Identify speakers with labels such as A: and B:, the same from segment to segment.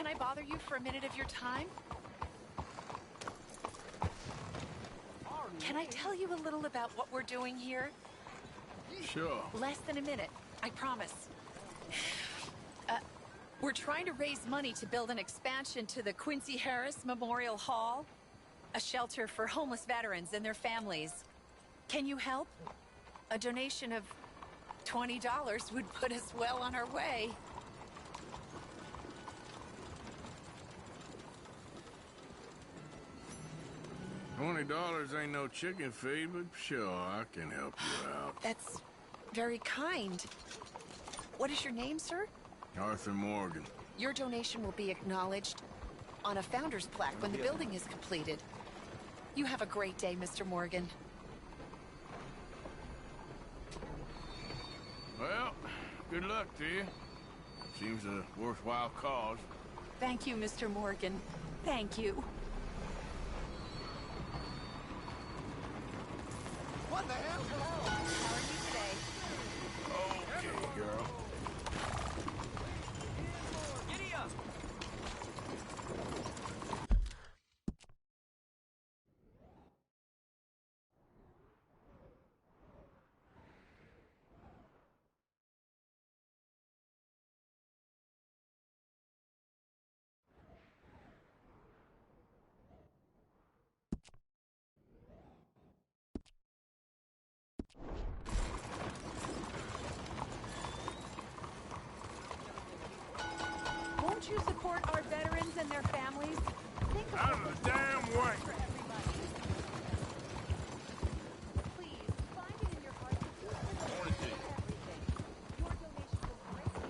A: can I bother you for a minute of your time? Can I tell you a little about what we're doing here?
B: Sure.
A: Less than a minute, I promise. We're trying to raise money to build an expansion to the Quincy Harris Memorial Hall, a shelter for homeless veterans and their families. Can you help? A donation of $20 would put us well on our way.
B: $20 ain't no chicken feed, but sure, I can help you out.
A: That's very kind. What is your name, sir?
B: Arthur Morgan.
A: Your donation will be acknowledged on a founder's plaque when the building is completed. You have a great day, Mr. Morgan.
B: Well, good luck to you. Seems a worthwhile cause.
A: Thank you, Mr. Morgan. Thank you.
C: What the hell? Hello?
A: How are you today?
B: Okay, girl.
C: Giddy up!
A: Won't you support our veterans and their families? Think of
B: Out of the damn way!
A: for everybody. Please, find it in your heart to do everything. Your donation will greatly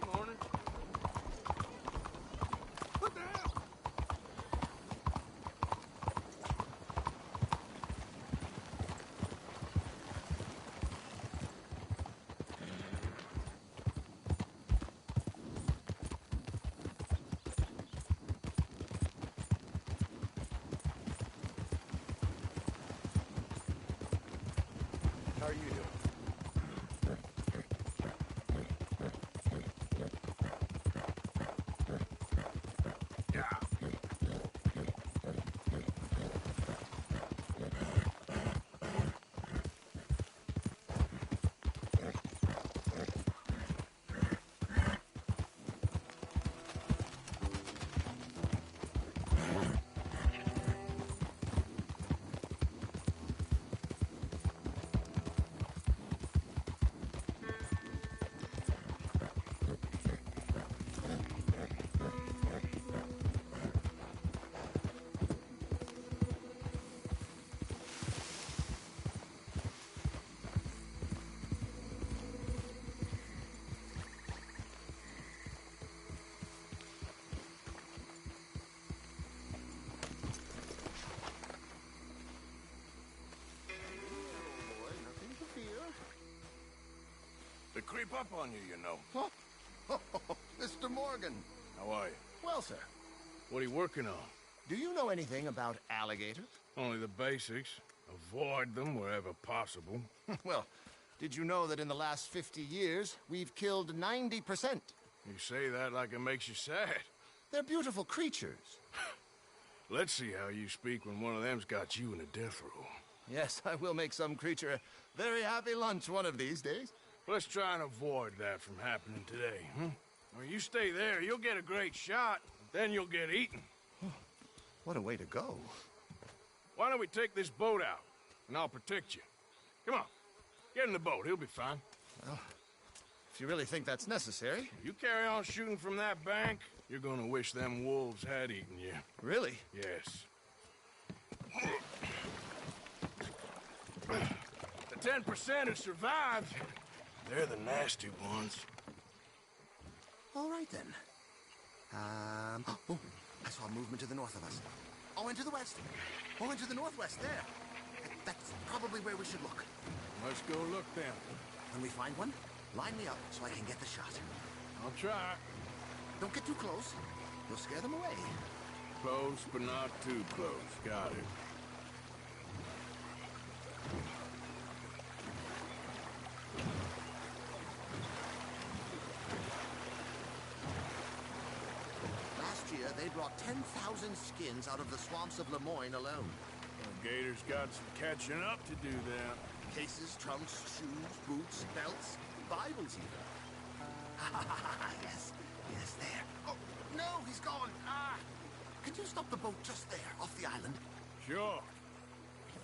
B: Good morning. What the hell?
C: How are you doing?
B: Yeah. They creep up on you, you know.
C: Oh, Mr. Morgan.
B: How are you?
C: Well, sir,
B: What are you working on?
C: do you know anything about alligators?
B: Only the basics. Avoid them wherever possible.
C: Well, did you know that in the last 50 years, we've killed 90%?
B: You say that like it makes you sad.
C: They're beautiful creatures.
B: Let's see how you speak when one of them's got you in a death row.
C: Yes, I will make some creature a very happy lunch one of these days.
B: Let's try and avoid that from happening today, huh? Well, you stay there, you'll get a great shot, then you'll get eaten.
C: What a way to go.
B: Why don't we take this boat out, and I'll protect you. Come on, get in the boat, he'll be fine.
C: Well, if you really think that's necessary.
B: You carry on shooting from that bank, you're gonna wish them wolves had eaten you.
C: Really?
B: Yes. The 10% who survived, they're the nasty ones.
C: All right, then. Oh, I saw movement to the north of us. Oh, and to the west. Oh, and to the northwest, there. That's probably where we should look.
B: Let's go look then.
C: When we find one, line me up so I can get the shot.
B: I'll try.
C: Don't get too close. You'll scare them away.
B: Close, but not too close. Got it.
C: they brought 10,000 skins out of the swamps of Lemoyne alone.
B: The Gators got some catching up to do then.
C: Cases, trunks, shoes, boots, belts, Bibles even. Yes, yes, there. Oh, no, he's gone. Ah! Can you stop the boat just there, off the island?
B: Sure.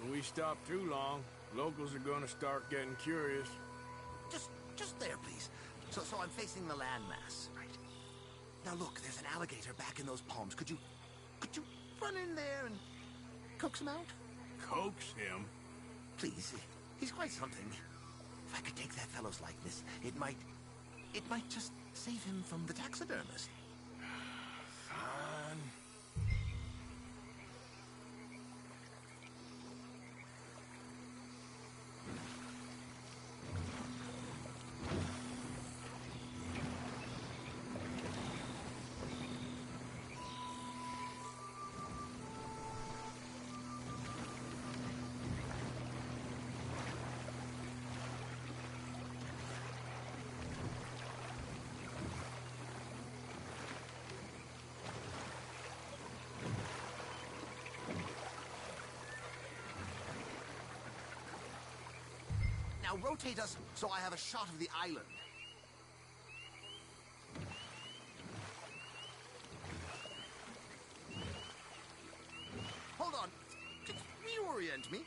B: If we stop too long, locals are gonna start getting curious.
C: Just there, please. So I'm facing the landmass, right? Now look, there's an alligator back in those palms. Could you run in there and coax him out?
B: Coax him?
C: Please, he's quite something. If I could take that fellow's likeness, it might just save him from the taxidermist.
B: Fine.
C: Now rotate us so I have a shot of the island. Hold on. Just reorient me.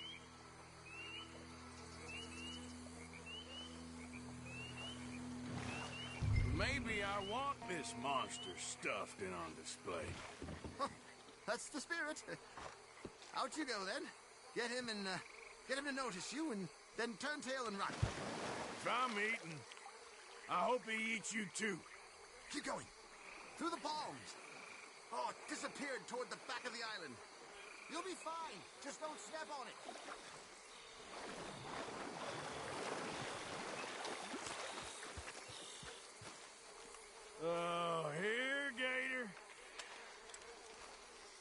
B: Maybe I want this monster stuffed and on display.
C: Huh, that's the spirit. Out you go then. Get him to notice you and then turn tail and run.
B: If I'm eating, I hope he eats you too.
C: Keep going. Through the palms. Oh, it disappeared toward the back of the island. You'll be fine. Just don't step on it.
B: Oh, here, Gator.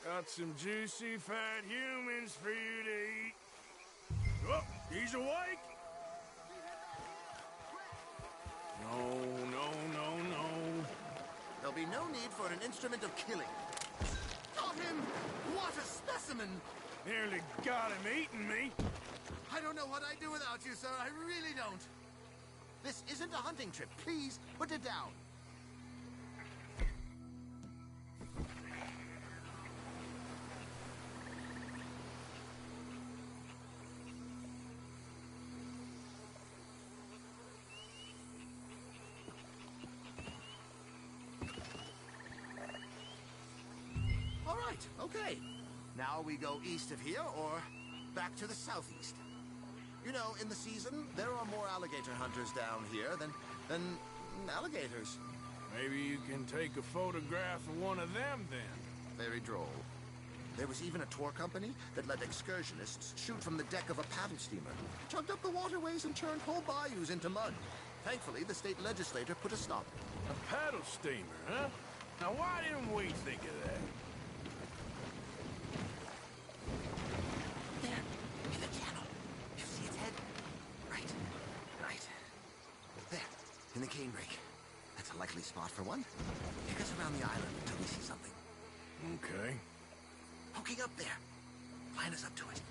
B: Got some juicy, fat humans for you to eat. Oh, he's awake! No.
C: There'll be no need for an instrument of killing. Got him! What a specimen!
B: Nearly got him eating me.
C: I don't know what I'd do without you, sir. I really don't. This isn't a hunting trip. Please, put it down. All right, okay. Now we go east of here or back to the southeast. You know, in the season, there are more alligator hunters down here than alligators.
B: Maybe you can take a photograph of one of them then.
C: Very droll. There was even a tour company that let excursionists shoot from the deck of a paddle steamer, chugged up the waterways and turned whole bayous into mud. Thankfully, the state legislature put a stop.
B: A paddle steamer, huh? Now why didn't we think of that?
C: There, in the channel. You see its head? Right. There, in the canebrake. That's a likely spot for one. Take us around the island until we see something.
B: Okay.
C: Poking up there. Line us up to it.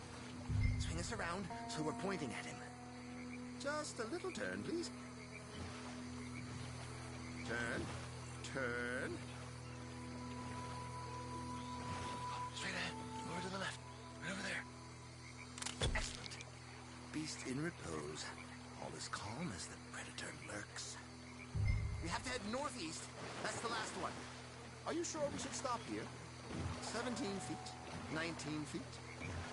C: Swing us around so we're pointing at him. Just a little turn, please. Turn. Straight ahead. Over to the left. Right over there. Excellent. Beast in repose. All as calm as the predator lurks. We have to head northeast. That's the last one. Are you sure we should stop here? 17 feet, 19 feet,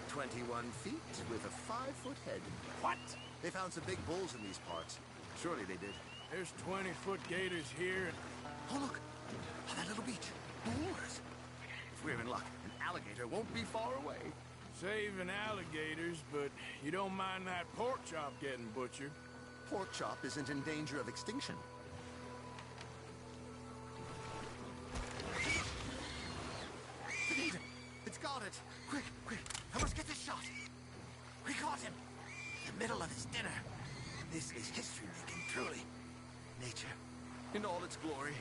C: 21 feet with a 5-foot head.
B: What?
C: They found some big bulls in these parts. Surely they did.
B: There's 20-foot gators here.
C: Oh, look. On that little beach. Moors. If we're in luck, an alligator won't be far away.
B: Saving alligators, but you don't mind that pork chop getting butchered.
C: Pork chop isn't in danger of extinction. The gator! It's got it! Quick! I must get this shot! We caught him! In the middle of his dinner. This is history-making, truly. Nature, in all its glory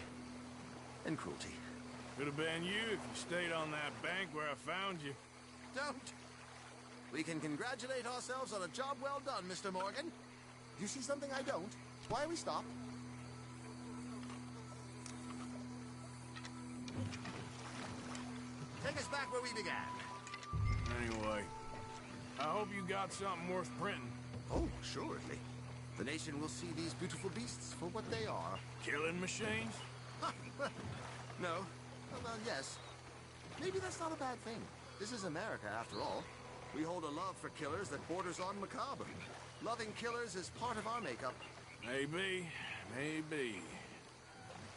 C: and cruelty.
B: Could have been you if you stayed on that bank where I found you.
C: Don't. We can congratulate ourselves on a job well done, Mr. Morgan. Do you see something I don't? Why are we stopped? Take us back where we began.
B: Anyway, I hope you got something worth printing.
C: Oh, assuredly. The nation will see these beautiful beasts for what they are.
B: Killing machines?
C: No. Well, yes. Maybe that's not a bad thing. This is America, after all. We hold a love for killers that borders on macabre. Loving killers is part of our makeup.
B: Maybe, maybe.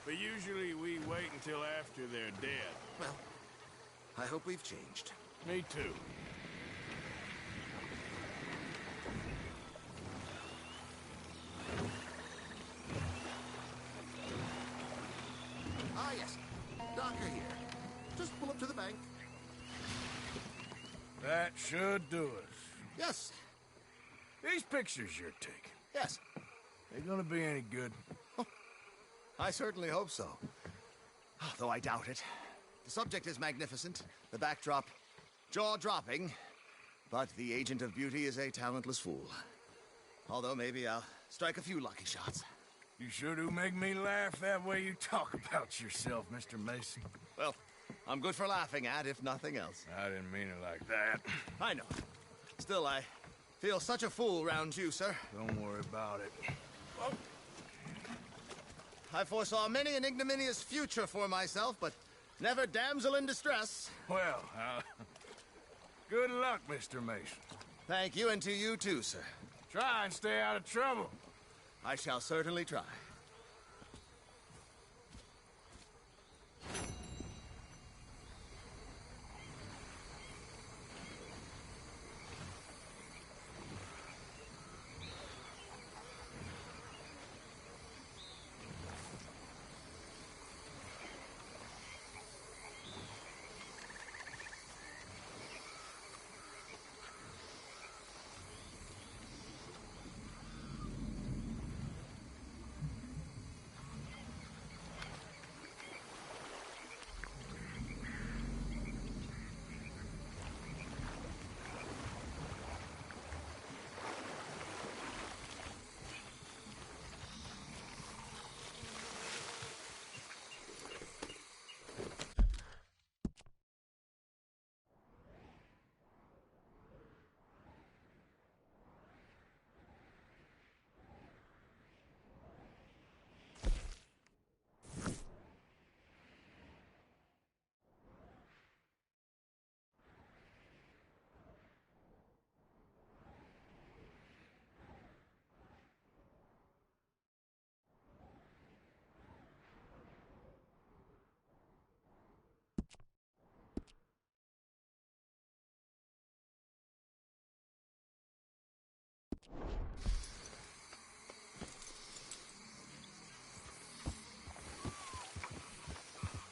B: But usually we wait until after they're dead.
C: Well, I hope we've changed.
B: Me too.
C: Ah, yes. Docker here. Just pull up to the bank.
B: That should do us.
C: Yes.
B: These pictures you're taking,
C: Yes.
B: they gonna be any good?
C: I certainly hope so. Though I doubt it. The subject is magnificent, the backdrop jaw-dropping, but the agent of beauty is a talentless fool. Although maybe I'll strike a few lucky shots.
B: You sure do make me laugh that way you talk about yourself, Mr. Mason.
C: Well, I'm good for laughing at, if nothing else.
B: I didn't mean it like that.
C: I know. Still, I feel such a fool round you, sir.
B: Don't worry about it.
C: I foresaw many an ignominious future for myself, but never damsel in distress.
B: Well, good luck, Mr. Mason.
C: Thank you, and to you too, sir.
B: Try and stay out of trouble.
C: I shall certainly try.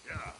B: Yeah.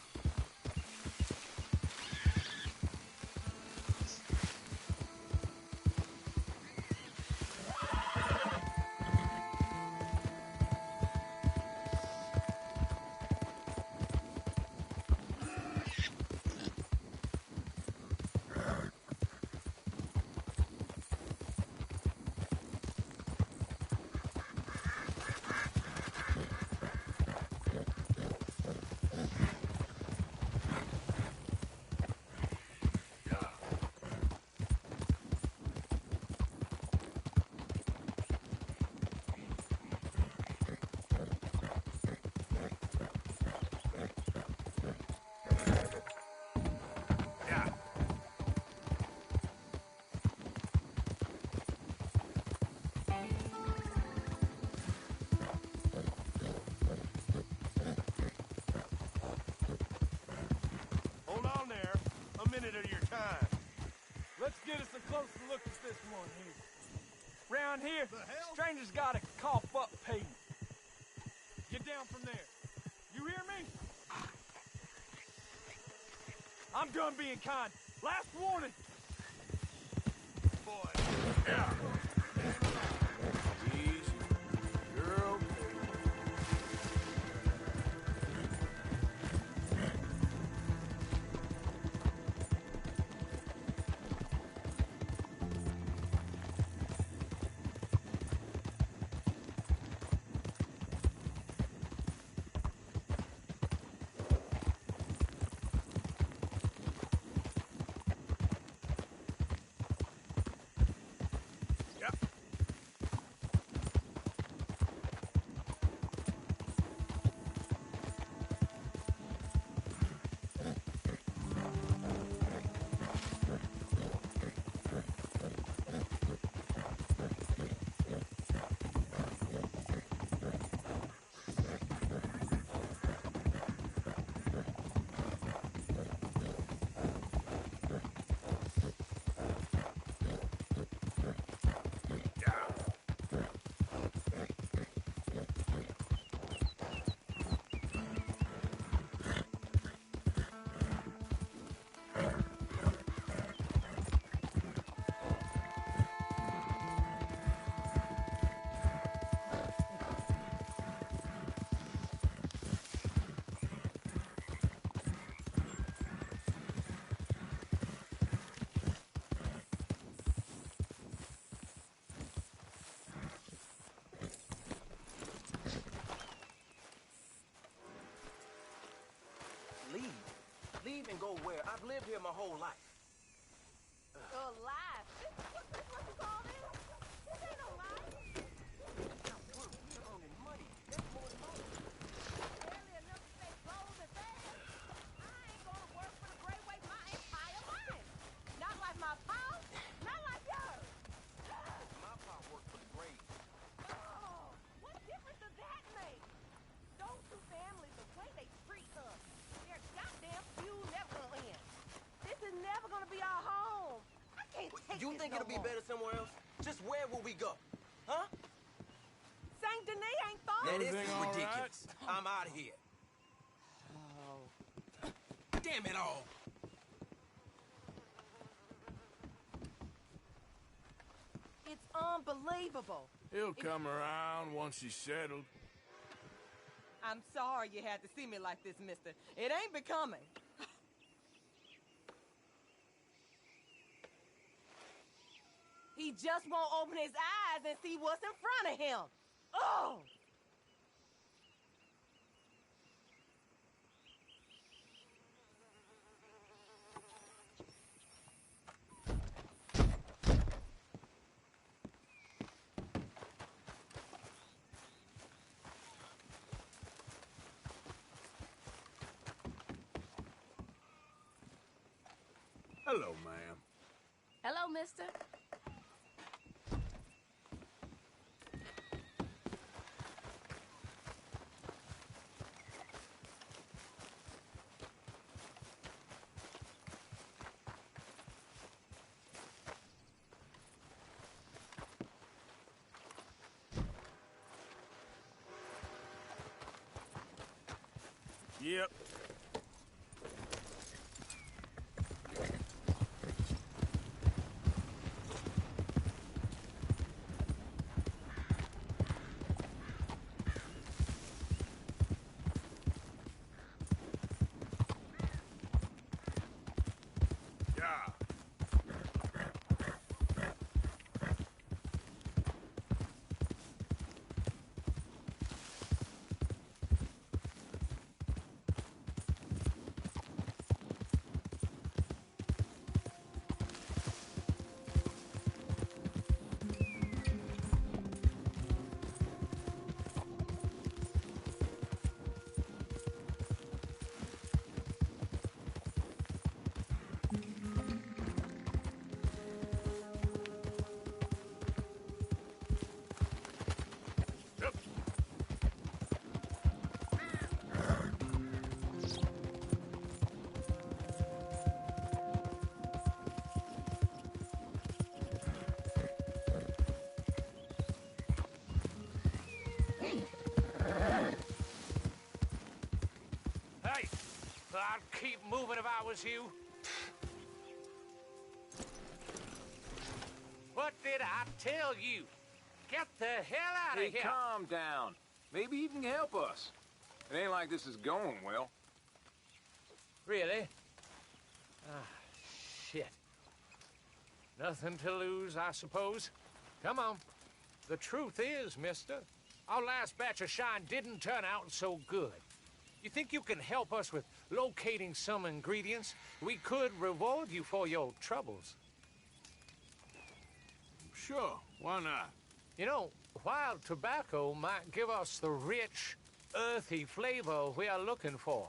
D: Let's get us a closer look at this one here. Round here, strangers gotta cough up payment. Get down from there. You hear me? I'm done being kind. Last warning.
B: Boy. Yeah. Easy. You're okay.
E: leave and go where? I've lived here my whole life.
F: Alive? This what you call this? This ain't no life.
E: Now, we're earning money. That's more than money.
F: Barely enough to stay clothes and fed. I ain't gonna work for the Great Way my entire life. Not like my pa, not like yours.
E: My pop worked for the grave.
F: Oh, what difference does that make? Those two families, the way they treat us, their goddamn feud never gonna end. This is never gonna be our home. I can't take
E: You
F: this
E: think
F: no
E: it'll be
F: more.
E: better somewhere else? Just where will we go? Huh?
F: Saint Denis ain't far.
E: Now, this
B: Everything
E: is
B: all right?
E: ridiculous. I'm out of here. Damn it all.
F: It's unbelievable.
B: He'll come around once he's settled.
F: I'm sorry you had to see me like this, mister. It ain't becoming. He just won't open his eyes and see what's in front of him. Oh!
B: Hello, ma'am.
F: Hello, mister.
B: Yep. Yeah. Yep.
G: Hey, I'd keep moving if I was you. What did I tell you? Get the hell out of
H: Hey,
G: here.
H: calm down. Maybe you can help us. It ain't like this is going well.
G: Really? Ah, shit. Nothing to lose, I suppose. Come on. The truth is, mister, our last batch of shine didn't turn out so good. You think you can help us with locating some ingredients? We could reward you for your troubles.
B: Sure, why not?
G: You know, wild tobacco might give us the rich, earthy flavor we are looking for.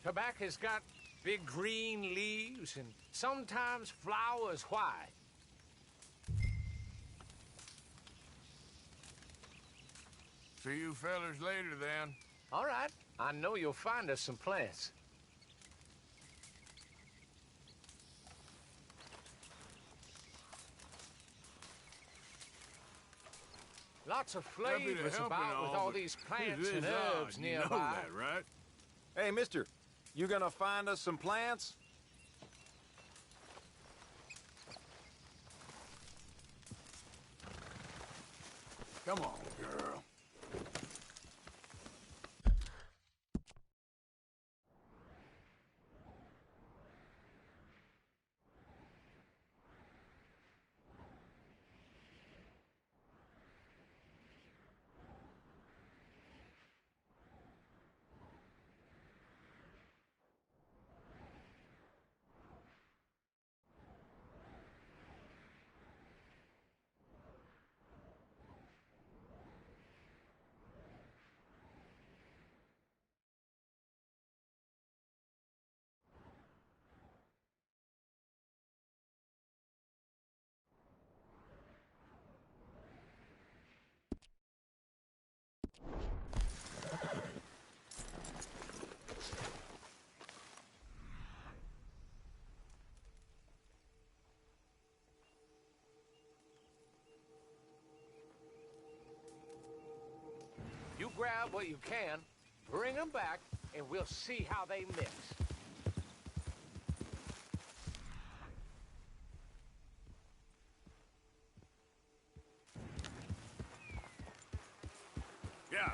G: Tobacco's got big green leaves and sometimes flowers white.
B: See you fellers later, then.
G: All right, I know you'll find us some plants. Lots of
B: Happy to
G: flavors
B: help and
G: about with all
B: but
G: these
B: this
G: plants
B: is
G: and
B: odd,
G: herbs
B: you
G: nearby.
B: know that, right?
H: Hey, mister, you gonna find us some plants?
B: Come on, girl.
G: out what you can, bring them back, and we'll see how they mix.
B: Yeah.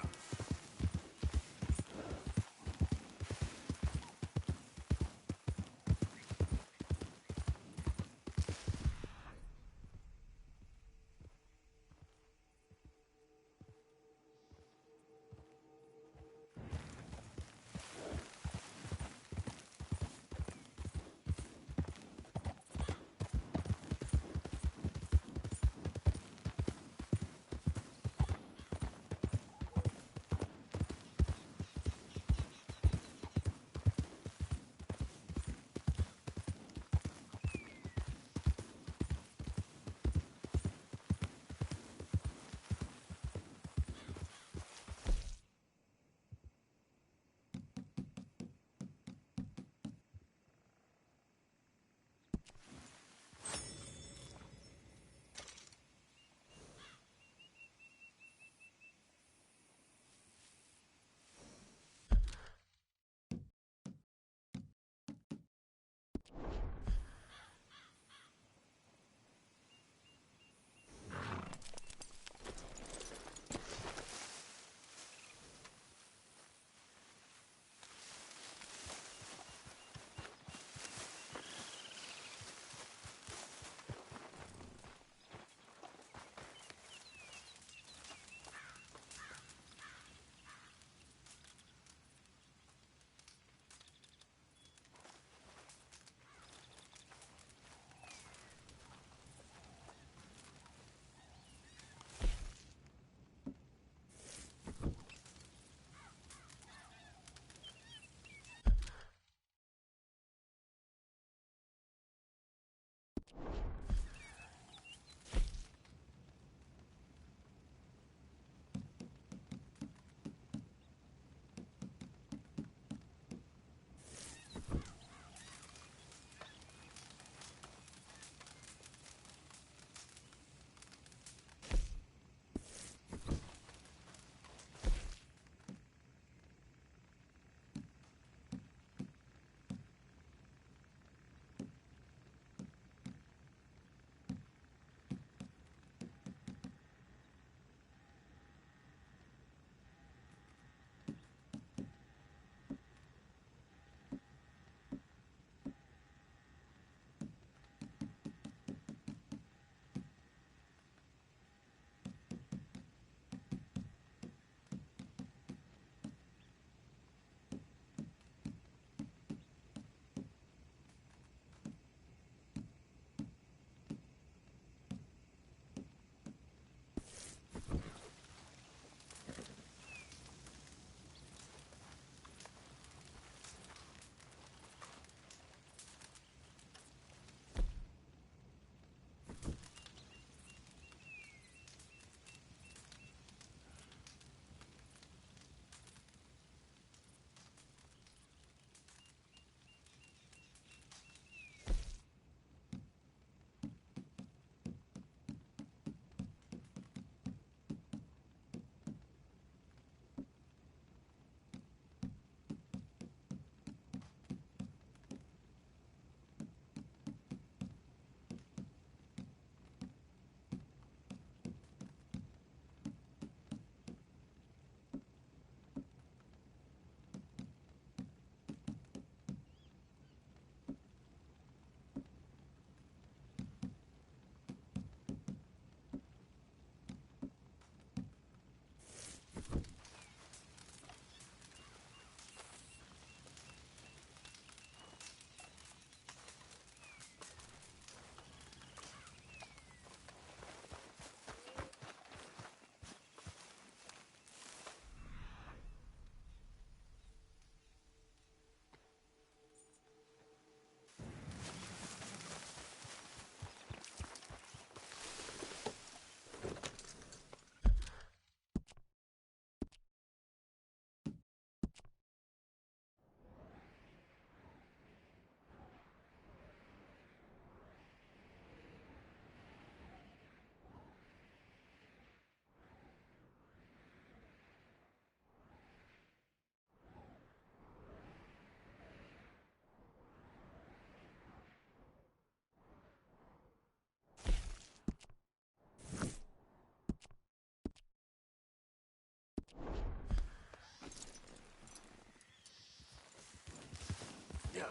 B: Yeah.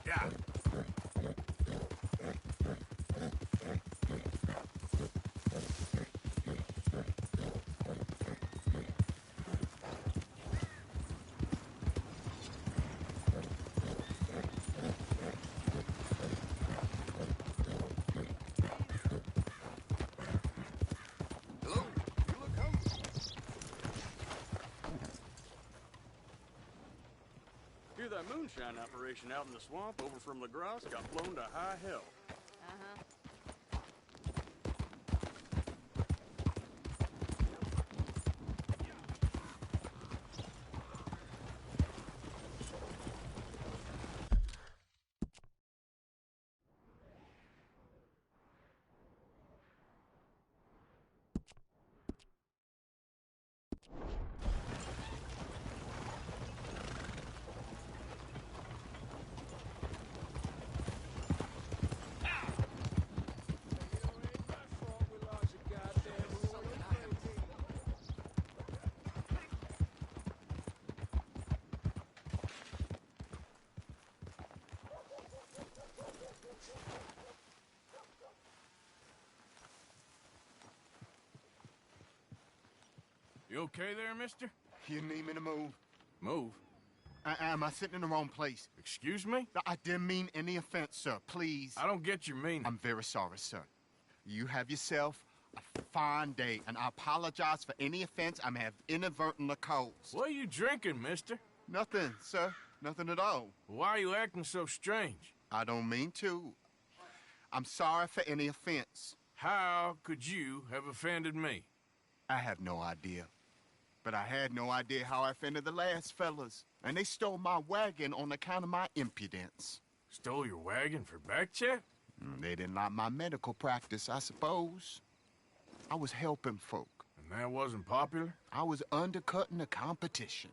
B: Yeah.
C: Hello? You look hungry.
I: Hear that moonshine operation out in the swamp over from LaGrasse got blown to high hell.
B: You okay there, mister?
J: You need me to move?
B: Move.
J: Am I sitting in the wrong place?
B: Excuse me?
J: I didn't mean any offense, sir. Please.
B: I don't get your meaning.
J: I'm very sorry, sir. You have yourself a fine day, and I apologize for any offense I may have inadvertently caused.
B: What are you drinking, mister?
J: Nothing, sir. Nothing at all.
B: Why are you acting so strange?
J: I don't mean to. I'm sorry for any offense.
B: How could you have offended me?
J: I have no idea. But I had no idea how I offended the last fellas. And they stole my wagon on account of my impudence.
B: Stole your wagon for back check?
J: They didn't like my medical practice, I suppose. I was helping folk.
B: And that wasn't popular?
J: I was undercutting the competition.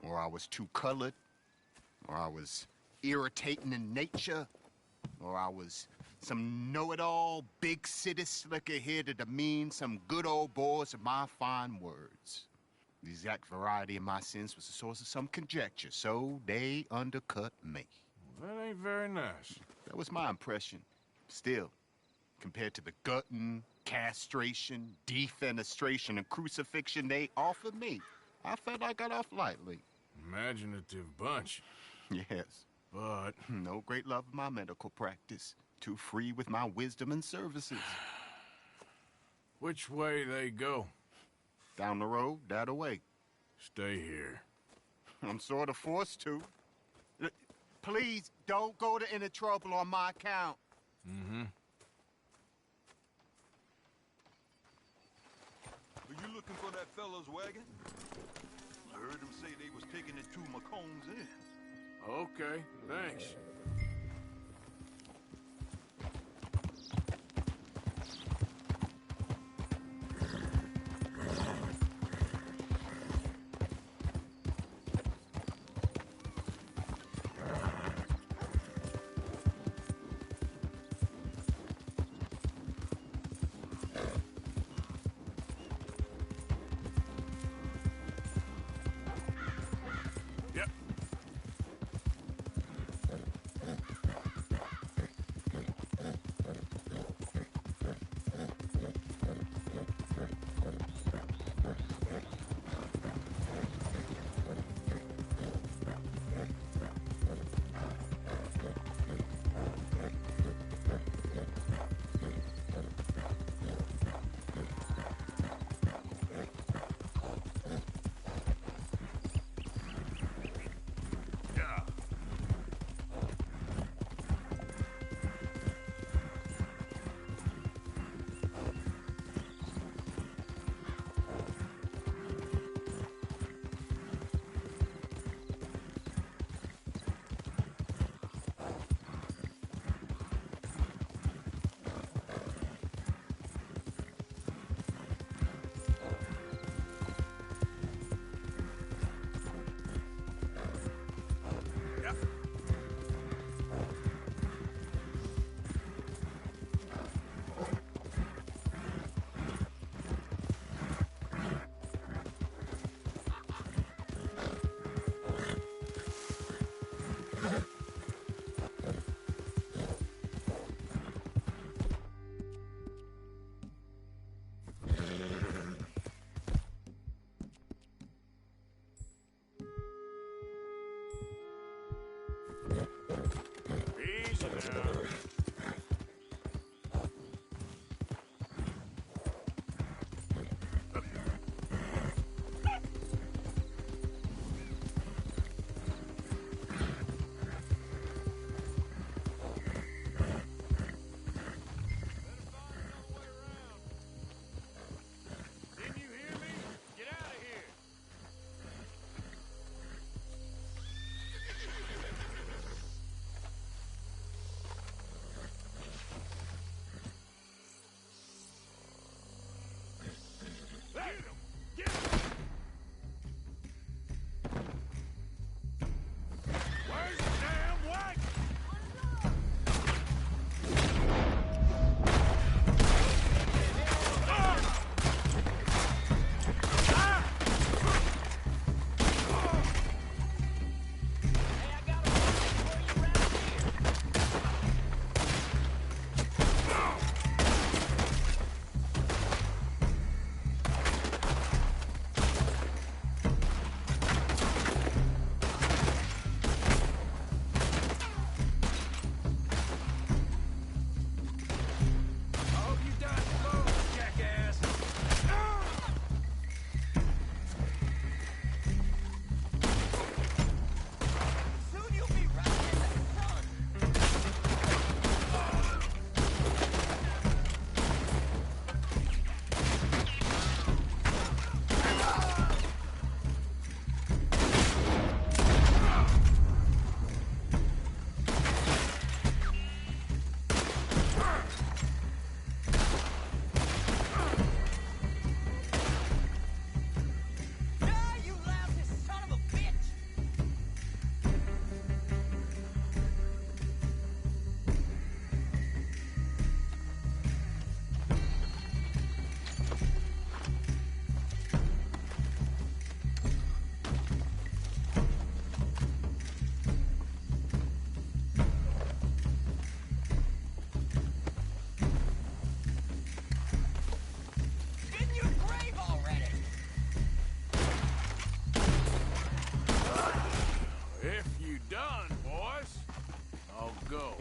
J: Or I was too colored. Or I was irritating in nature. Or I was some know-it-all, big city slicker here to demean some good old boys of my fine words. The exact variety of my sins was the source of some conjecture, so they undercut me.
B: Well, that ain't very nice.
J: That was my impression. Still, compared to the gutting, castration, defenestration, and crucifixion they offered me, I felt I got off lightly.
B: Imaginative bunch.
J: Yes.
B: But
J: no great love of my medical practice. Too free with my wisdom and services.
B: which way they go?
J: Down the road, that away.
B: Stay here.
J: I'm sort of forced to. Please, don't go to any trouble on my account.
B: Mm-hmm.
K: Are you looking for that fella's wagon? I heard him say they was taking it to McComb's Inn.
B: Okay, thanks. Didn't you hear me? Get out of here! Get him! Get him! Where's the damn wagon?
H: Oh, you dodged the bullets, jackass!
E: Soon you'll be riding in the sun. Ah, you lousy son of a bitch! Get in your grave already!
B: If you done, boys, I'll go.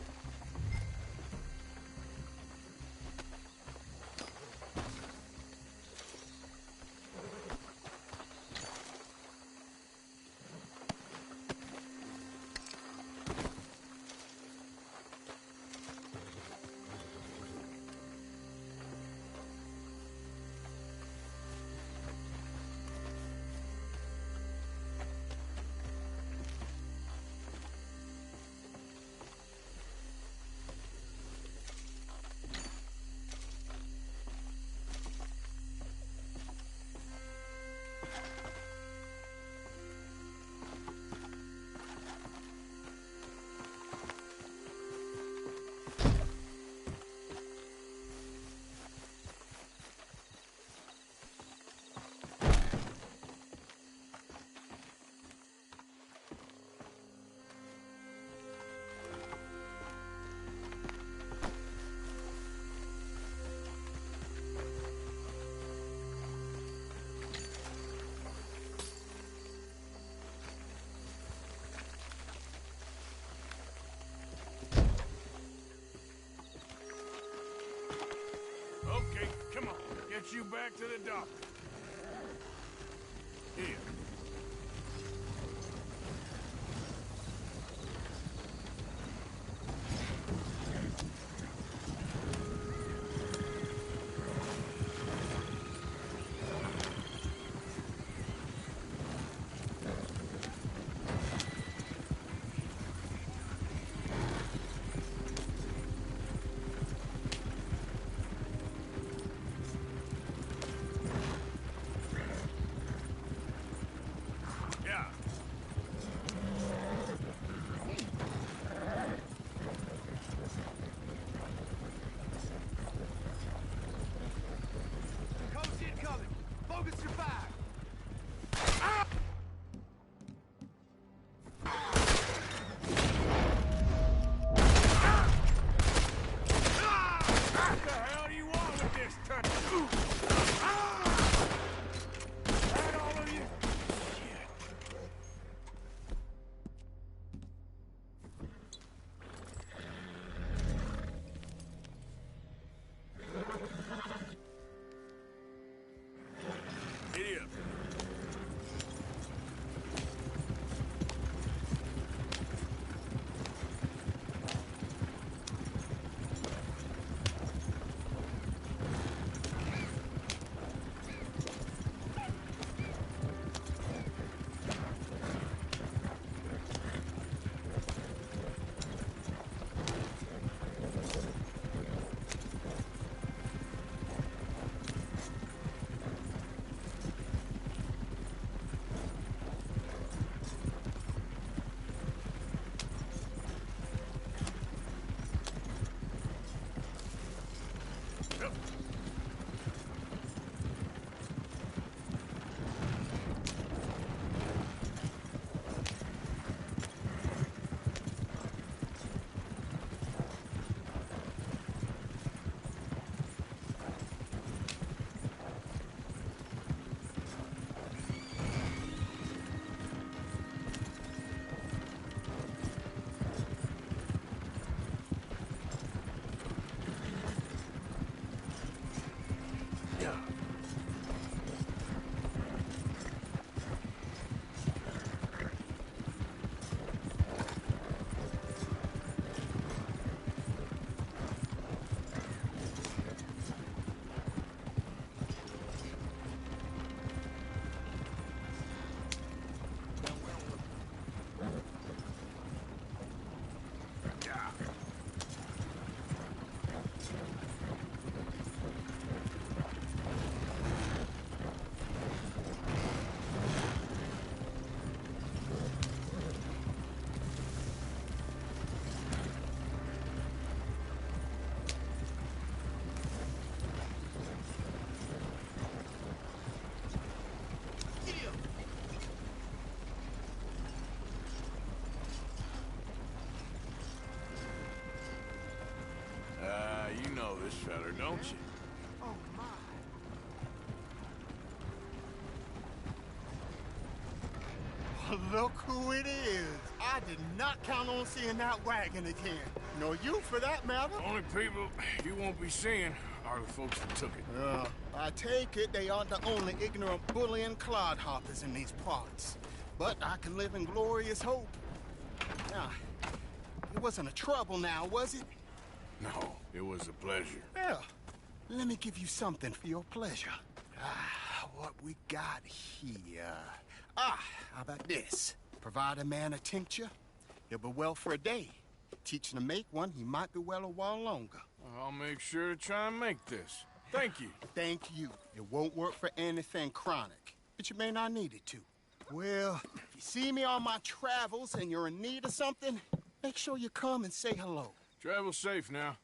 B: Okay, come on. Get you back to the doctor. Here. don't you?
J: Oh, my. Oh, look who it is. I did not count on seeing that wagon again. Nor you, for that matter.
B: Only people you won't be seeing are the folks that took it.
J: I take it they aren't the only ignorant bullying clodhoppers in these parts. But I can live in glorious hope. Now, it wasn't a trouble now, was it?
B: No, it was a pleasure.
J: Well, let me give you something for your pleasure. What we got here? How about this? Provide a man a tincture, he'll be well for a day. Teach him to make one, he might be well a while longer.
B: I'll make sure to try and make this. Thank you.
J: Thank you. It won't work for anything chronic, but you may not need it to. Well, if you see me on my travels and you're in need of something, make sure you come and say hello.
B: Travel safe now.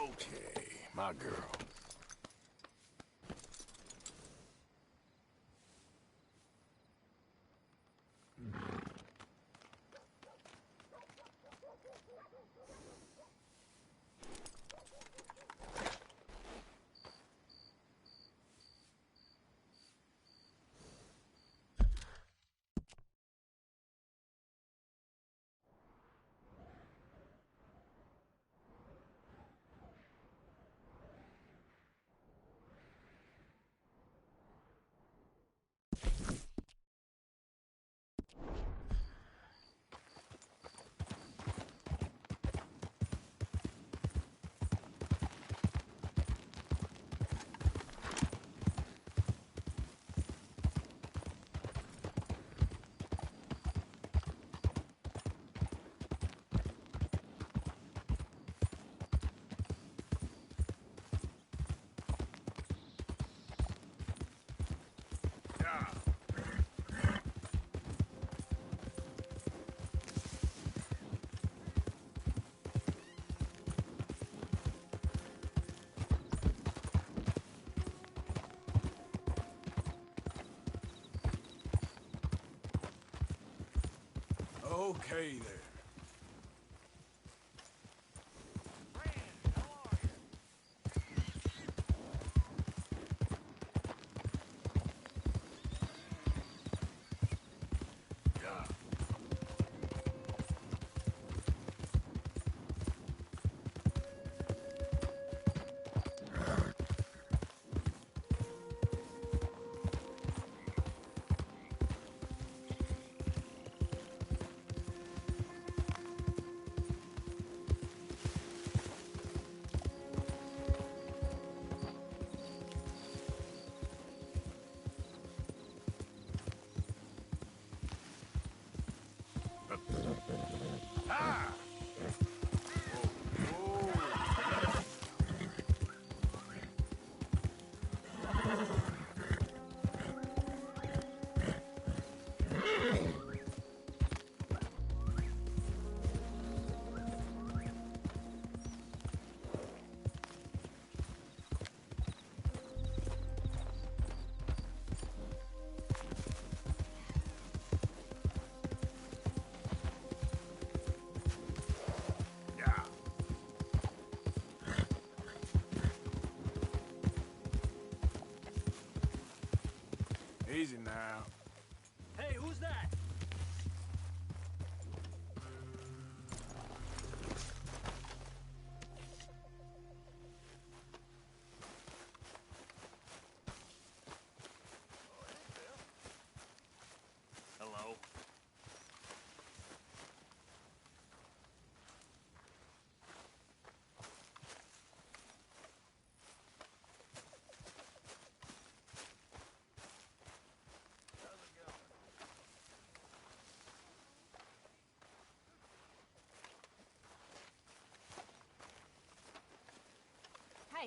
B: Okay, my girl. Okay there.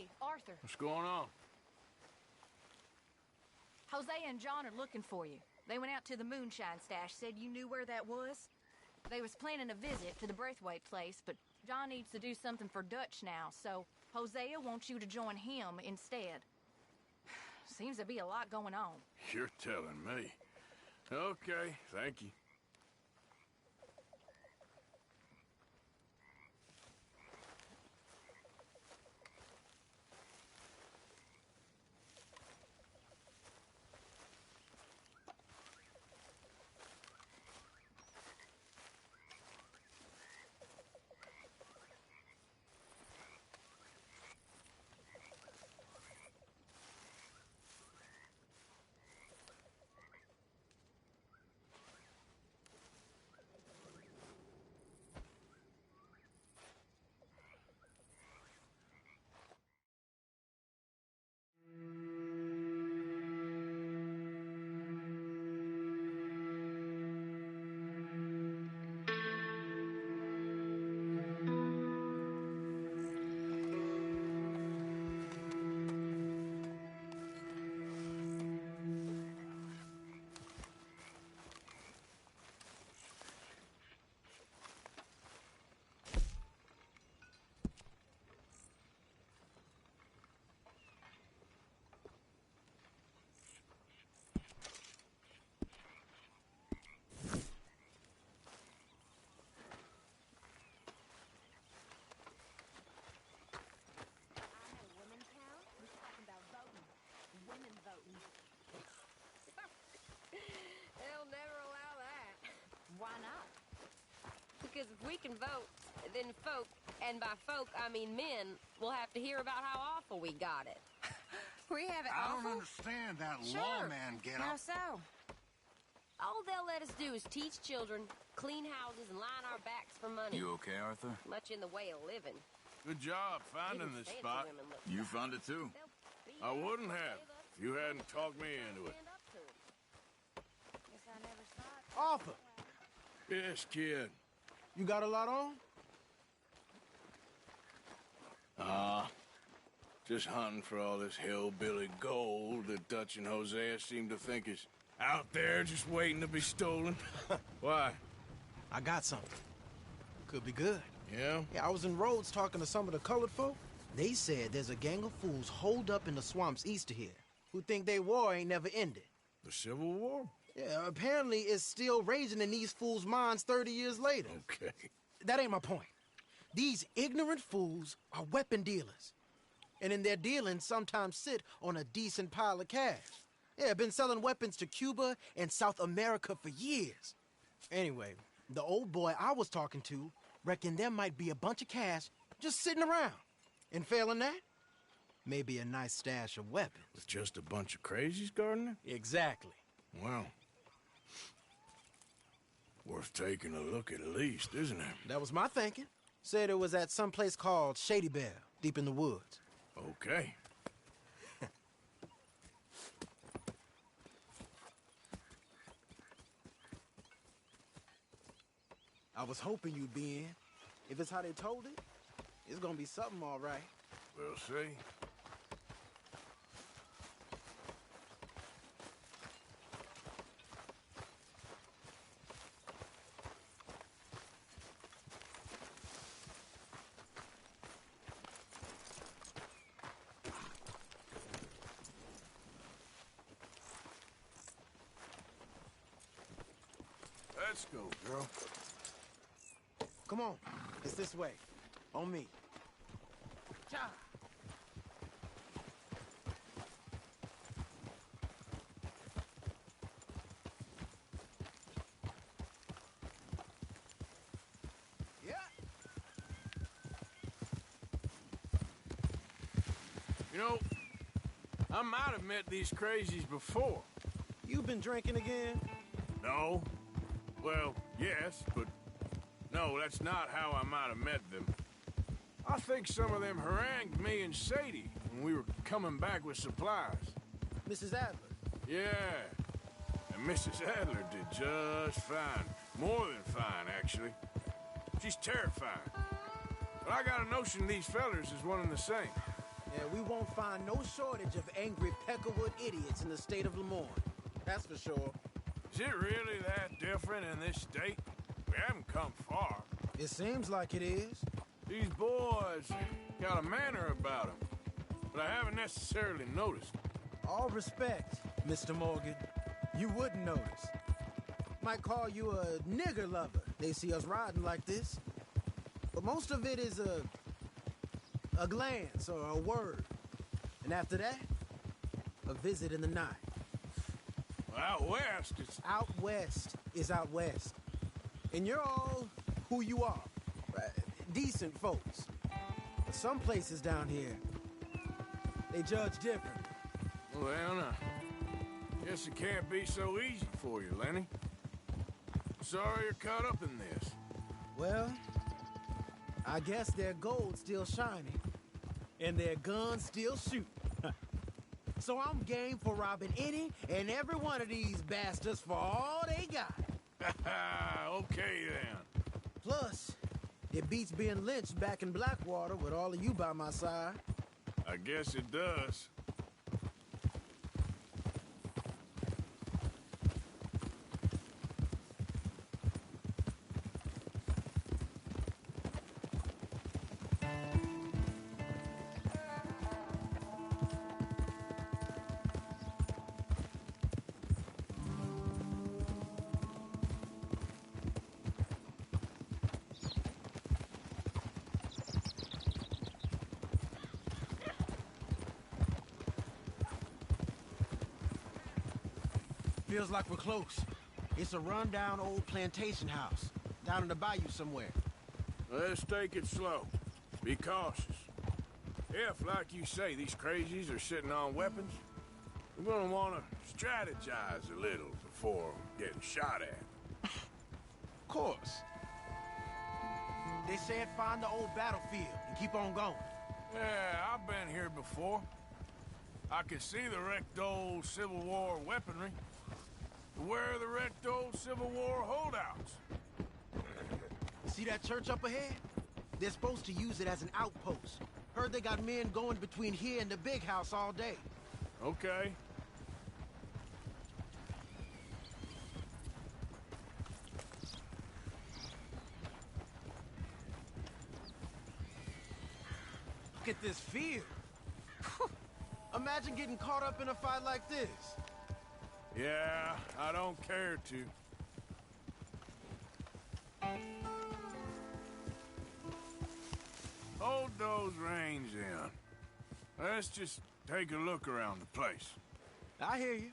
L: Hey, Arthur.
B: What's going on?
L: Hosea and John are looking for you. They went out to the moonshine stash, said you knew where that was. They was planning a visit to the Braithwaite place, but John needs to do something for Dutch now, so Hosea wants you to join him instead. Seems to be a lot going on.
B: You're telling me. Okay, thank you.
F: They'll never allow that.
L: Why not?
F: Because if we can vote, then folk, and by folk I mean men, will have to hear about how awful we got it.
M: We have it
N: I
M: awful?
N: don't understand that
F: Sure.
N: lawman get
M: How
N: up.
M: so?
F: All they'll let us do is teach children, clean houses, and line our backs for money.
H: You okay, Arthur?
F: Much in the way of living.
B: Good job finding
F: Even
B: this
F: fancy
B: spot.
F: women look
H: You
F: shy.
H: found it too.
B: I wouldn't have if you hadn't talked me into it.
F: Stand up to 'em.
M: Guess I never saw it.
O: Arthur,
B: Yes, kid.
O: you got a lot on?
B: Just hunting for all this hillbilly gold that Dutch and Hosea seem to think is out there just waiting to be stolen. Why?
O: I got something. Could be good.
B: Yeah?
O: Yeah, I was in Rhodes talking to some of the colored folk. They said there's a gang of fools holed up in the swamps east of here who think their war ain't never ended.
B: The Civil War?
O: Yeah, apparently it's still raging in these fools' minds 30 years later.
B: Okay.
O: That ain't my point. These ignorant fools are weapon dealers. And in their dealings sometimes sit on a decent pile of cash. Yeah, been selling weapons to Cuba and South America for years. Anyway, the old boy I was talking to reckoned there might be a bunch of cash just sitting around. And failing that, maybe a nice stash of weapons.
B: With just a bunch of crazies guarding it?
O: Exactly.
B: Well, worth taking a look at least, isn't it?
O: That was my thinking. Said it was at some place called Shady Belle, deep in the woods.
B: Okay.
O: I was hoping you'd be in. If it's how they told it, it's gonna be something all right.
B: We'll see. Let's go, girl.
O: Come on, it's this way. On me. Cha! Yeah.
B: You know, I might have met these crazies before.
O: You been drinking again?
B: No. Well, yes, but no, that's not how I might have met them. I think some of them harangued me and Sadie when we were coming back with supplies.
O: Mrs. Adler?
B: Yeah. And Mrs. Adler did just fine. More than fine, actually. She's terrifying. But I got a notion these fellers is one and the same.
O: Yeah, we won't find no shortage of angry Peckerwood idiots in the state of Lemoyne. That's for sure.
B: Is it really that different in this state? We haven't come far.
O: It seems like it is.
B: These boys got a manner about them, but I haven't necessarily noticed.
O: All respect, Mr. Morgan. You wouldn't notice. Might call you a nigger lover. They see us riding like this. But most of it is a glance or a word. And after that, a visit in the night.
B: Well, out west, it's...
O: Out west is out west. And you're all who you are. Decent folks. But some places down here, they judge different.
B: Well, now, guess it can't be so easy for you, Lenny. Sorry you're caught up in this.
O: Well, I guess their gold's still shining, and their guns still shoot. So I'm game for robbing any and every one of these bastards for all they got.
B: Okay, then.
O: Plus, it beats being lynched back in Blackwater with all of you by my side.
B: I guess it does.
O: Feels like we're close. It's a rundown old plantation house, down in the bayou somewhere.
B: Let's take it slow. Be cautious. If, like you say, these crazies are sitting on weapons, we're gonna want to strategize a little before getting shot at.
O: Of course. They said find the old battlefield and keep on going.
B: Yeah, I've been here before. I can see the wrecked old Civil War weaponry. Where are the wrecked old Civil War holdouts?
O: See that church up ahead? They're supposed to use it as an outpost. Heard they got men going between here and the big house all day.
B: Okay.
O: Look at this field. Imagine getting caught up in a fight like this.
B: Yeah, I don't care to. Hold those reins in. Let's just take a look around the place.
O: I hear you.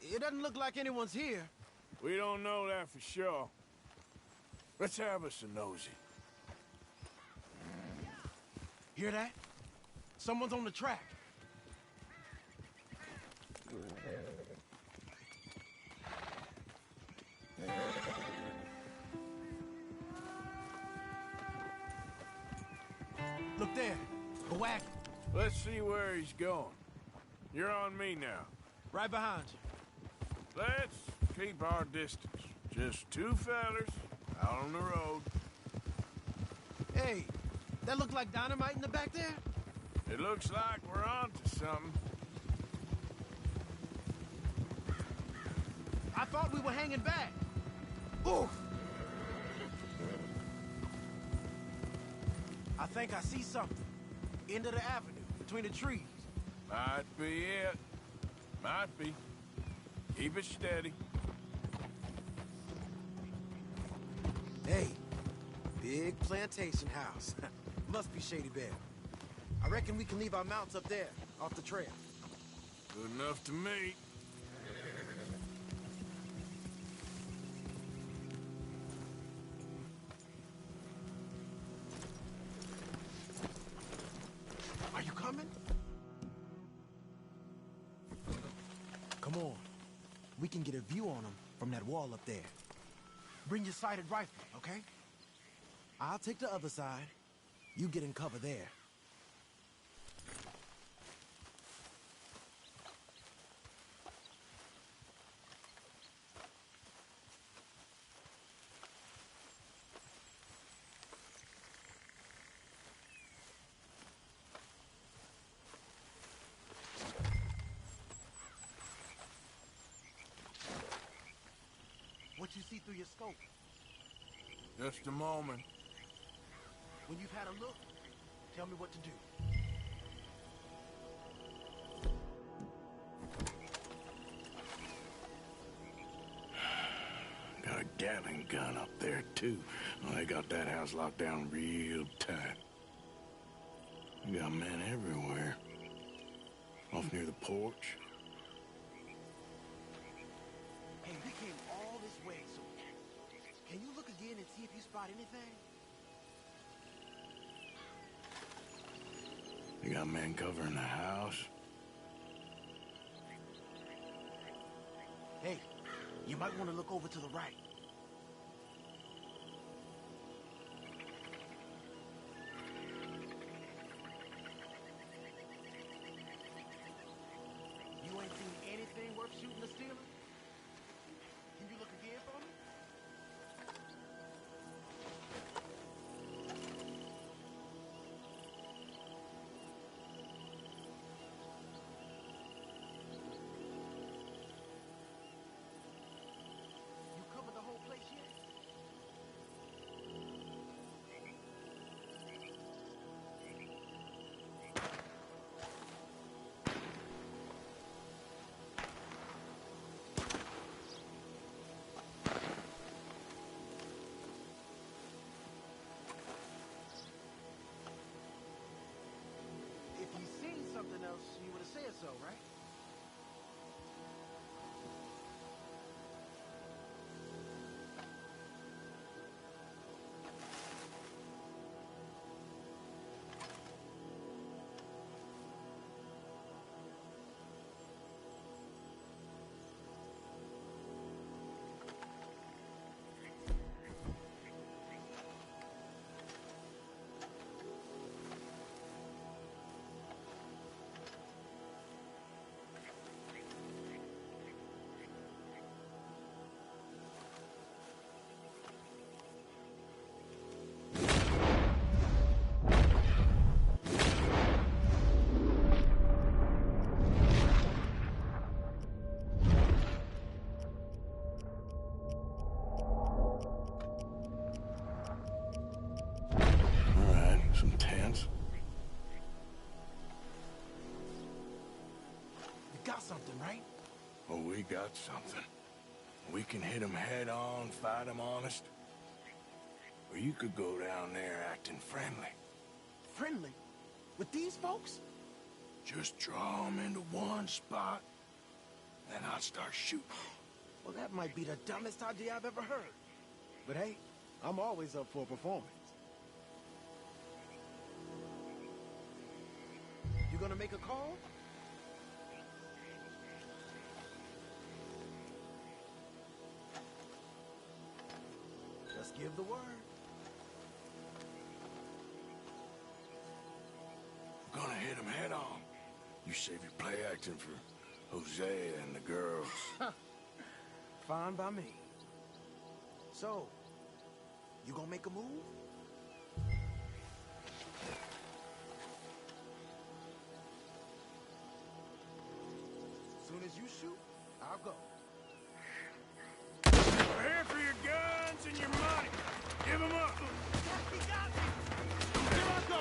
O: It doesn't look like anyone's here.
B: We don't know that for sure. Let's have us a nosy.
O: Hear that? Someone's on the track. Look there, a wagon.
B: Let's see where he's going. You're on me now.
O: Right behind you.
B: Let's keep our distance. Just two fellers out on the road.
O: Hey, that look like dynamite in the back there?
B: It looks like we're onto something.
O: I thought we were hanging back. Oof! I think I see something. End of the avenue, between the trees.
B: Might be it. Might be. Keep it steady.
O: Hey, big plantation house. Must be Shady Bear. I reckon we can leave our mounts up there, off the trail.
B: Good enough to me.
O: Are you coming? Come on. We can get a view on them from that wall up there. Bring your sighted rifle, okay? I'll take the other side. You get in cover there. what you see through your scope.
B: Just a moment.
O: When you've had a look, tell me what to do.
B: Got a Gatling gun up there, too. Well, they got that house locked down real tight. You got men everywhere. Off near the porch.
O: Hey, we came all this way, so can you look again and see if you spot anything?
B: You got men covering the house.
O: Hey, you might want to look over to the right. You ain't seen anything worth shooting or stealing? Can you look again for me? You covered the whole place yet? If you seen something else, you would have said so, right?
B: All right, some tents.
O: You got something, right?
B: Oh, we got something. We can hit them head on, fight them honest. Or you could go down there acting friendly.
O: Friendly? With these folks?
B: Just draw them into one spot, then I'll start shooting.
O: Well, that might be the dumbest idea I've ever heard. But hey, I'm always up for a performance. You gonna make a call? Just give the word.
B: Gonna hit them head on. You save your play acting for Hosea and the girls.
O: Fine by me. So, you gonna make a move? Soon as you shoot, I'll go.
B: We're here for your guns and your money. Give them up.
O: He got me! Here I go!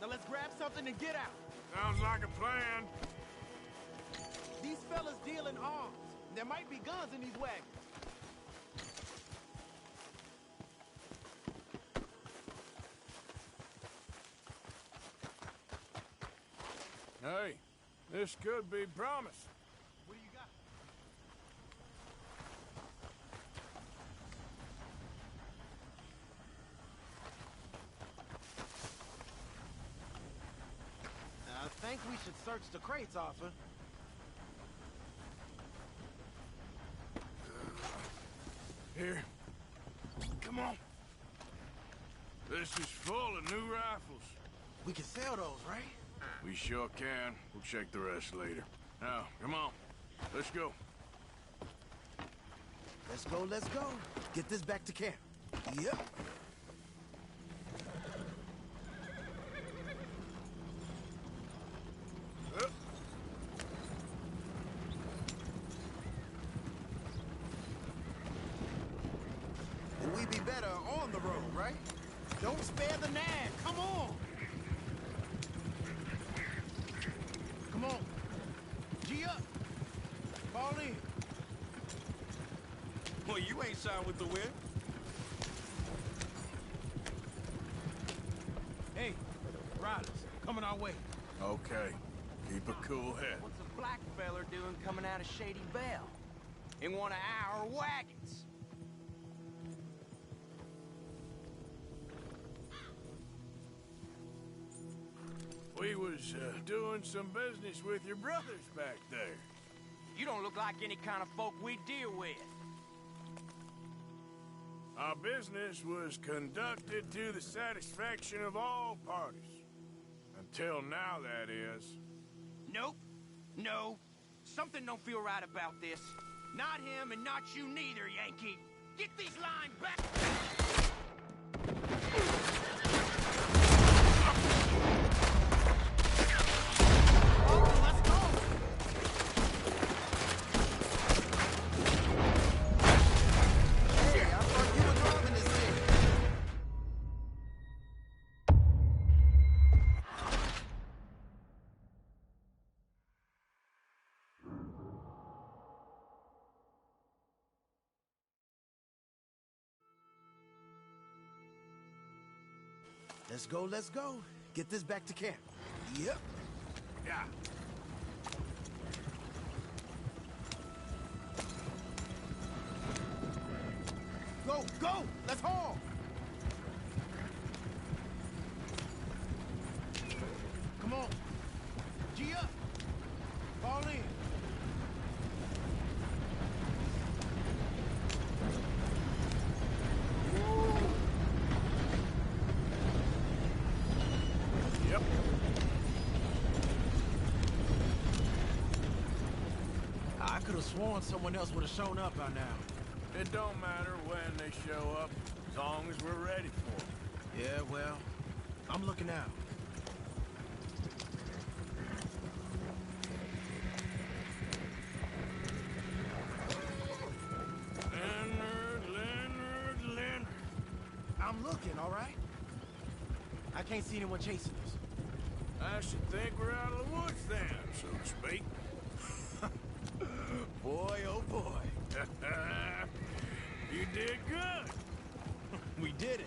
O: Now let's grab something and get out.
B: Sounds like a plan.
O: These fellas deal in arms. There might be guns in these wagons.
B: Hey, this could be promise.
O: What do you got? I think we should search the crates, Arthur.
B: Here. Come on. This is full of new rifles.
O: We can sell those, right?
B: We sure can. We'll check the rest later. Now, come on. Let's go.
O: Let's go, let's go. Get this back to camp. Yep. And we'd be better on the road, right? Don't spare the nag. Come on. Come on. G up. Fall in.
K: Well, you ain't side with the wind.
O: Hey, riders, coming our way.
B: Okay. Keep a cool head.
E: What's a black feller doing coming out of Shady Belle? In one of our wagons?
B: We was doing some business with your brothers back there.
E: You don't look like any kind of folk we deal with.
B: Our business was conducted to the satisfaction of all parties. Until now, that is.
E: Nope. No. Something don't feel right about this. Not him and not you neither, Yankee. Get these lines back!
O: Let's go, let's go. Get this back to camp. Yep.
B: Yeah.
O: Go, go! Let's haul! Come on. G up. Fall in.
B: Yep.
O: I could have sworn someone else would have shown up by now.
B: It don't matter when they show up, as long as we're ready for them.
O: Yeah, well, I'm looking out.
B: Leonard.
O: I'm looking, all right? I can't see anyone chasing us.
B: I should think we're out of the woods then, so to speak.
O: Boy, oh boy.
B: You did good.
O: We did it.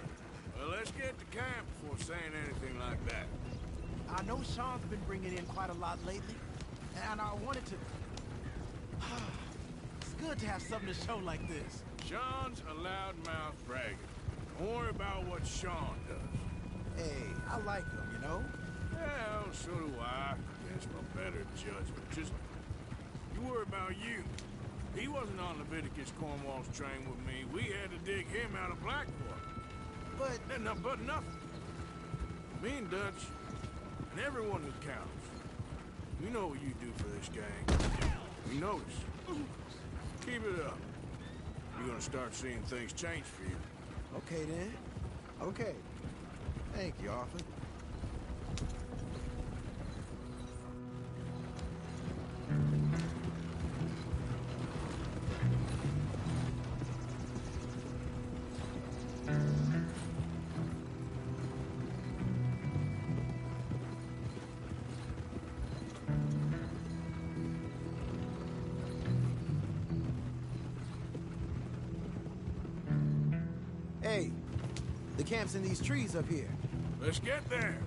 B: Well, let's get to camp before saying anything like that.
O: I know Sean's been bringing in quite a lot lately, and I wanted to... It's good to have something to show like this.
B: Sean's a loudmouth bragger. Don't worry about what Sean does.
O: Hey, I like him, you know?
B: Well, so do I. Guess my better judgment. Just, you worry about you. He wasn't on Leviticus Cornwall's train with me. We had to dig him out of Blackwater.
O: But
B: nothing. Me and Dutch, and everyone who counts. We know what you do for this gang. We notice. Keep it up. You're gonna start seeing things change for you.
O: Okay, then. Okay. Thank you, Arthur. The camp's in these trees up here.
B: Let's get there.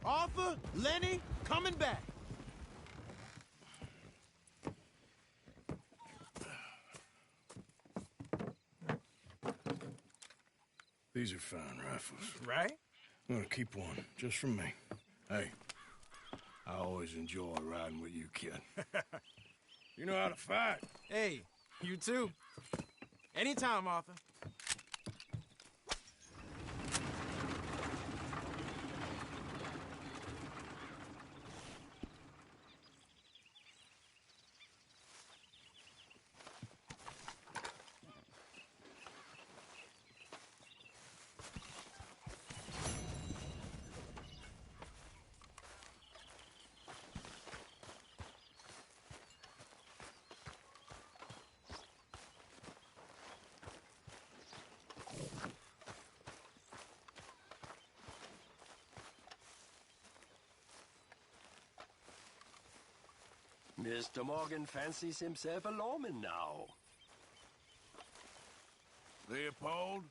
O: Arthur, Lenny, coming back.
B: These are fine rifles.
O: Right?
B: I'm gonna keep one, just for me. Hey, I always enjoy riding with you, kid. You know how to fight.
O: Hey, you too. Anytime, Arthur.
N: Mr. Morgan fancies himself a lawman now.
B: Leopold?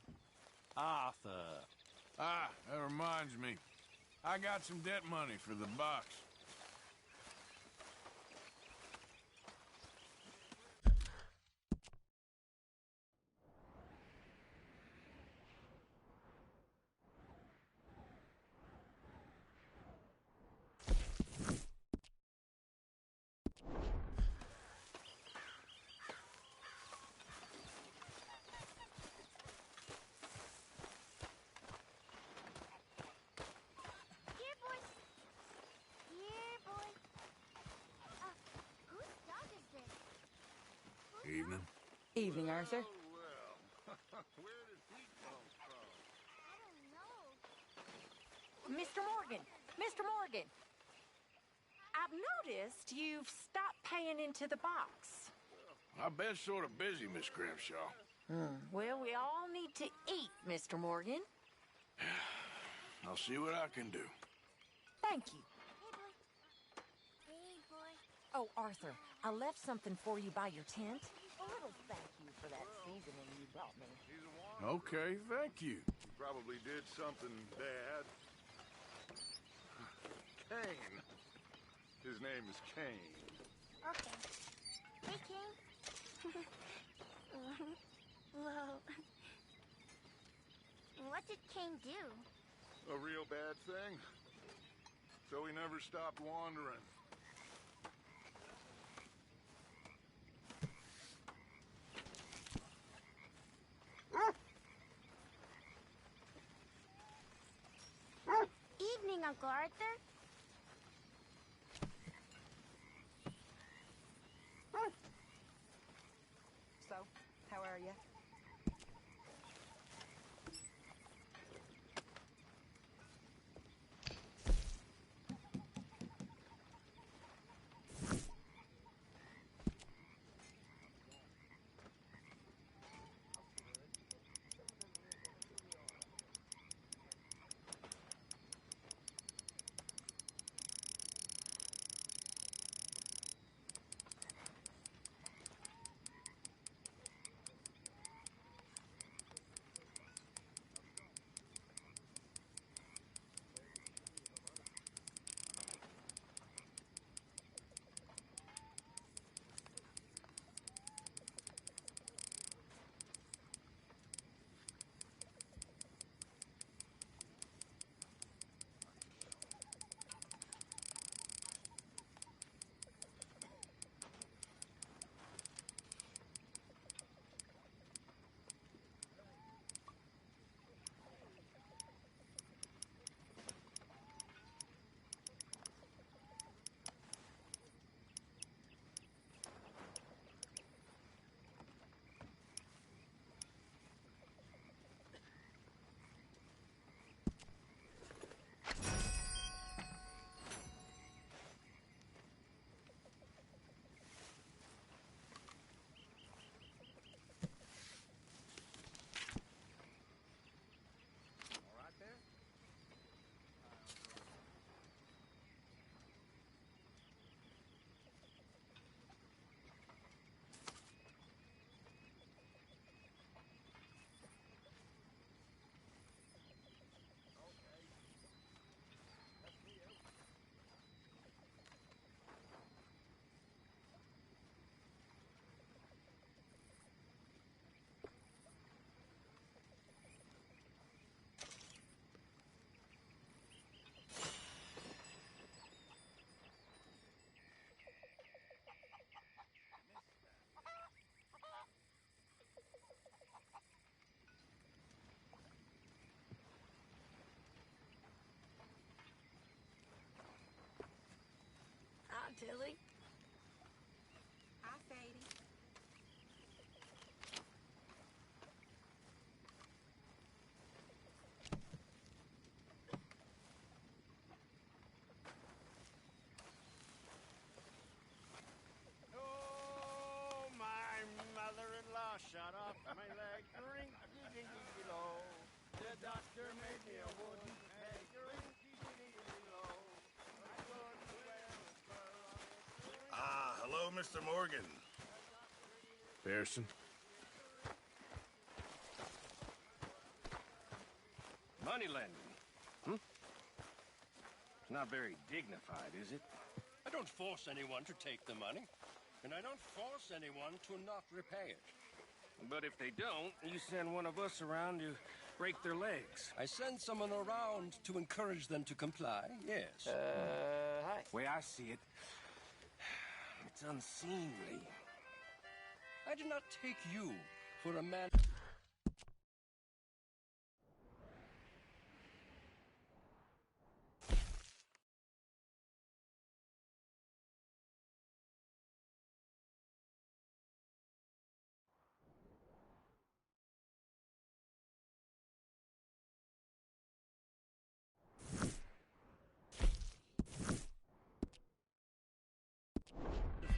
N: Arthur.
B: Ah, that reminds me. I got some debt money for the box.
M: Here, boys. Here, boy. Whose dog is this?
B: Evening.
P: Evening, Arthur.
K: Where did he come from?
M: I don't know.
P: Mr. Morgan! Mr. Morgan! I've noticed you've stopped paying into the box.
B: I've been sort of busy, Miss Grimshaw.
P: Well, we all need to eat, Mr. Morgan.
B: I'll see what I can do.
P: Thank you.
M: Hey, boy. Hey, boy.
P: Oh, Arthur, I left something for you by your tent. A little thank you for that seasoning you brought me.
B: Okay, thank you.
K: He probably did something bad. Kane. His name is Kane.
M: Okay. Hey, King. Whoa. What did King do?
K: A real bad thing. So he never stopped wandering.
M: Evening, Uncle Arthur.
P: So, how are you?
M: Tilly.
F: Hi, Sadie.
E: Oh, my mother-in-law shot off my leg. Ring-a-ding-ding-ding-low. The doctor made me a wooden peg. Ring-a-ding-ding-ding-low. I couldn't wear a spur on it.
C: Ah, hello, Mr. Morgan.
B: Pearson?
N: Money lending. It's not very dignified, is it? I don't force anyone to take the money, and I don't force anyone to not repay it.
G: But if they don't, you send one of us around to break their legs.
N: I send someone around to encourage them to comply, yes.
G: Hi. Way I see it, it's unseemly.
N: I do not take you for a man...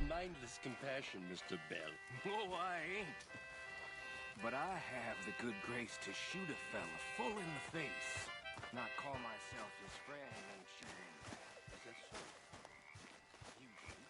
N: mindless compassion, Mr. Bell.
G: Oh, I ain't. But I have the good grace to shoot a fella full in the face, not call myself his friend and shoot him.
N: Is that so?
G: Usually.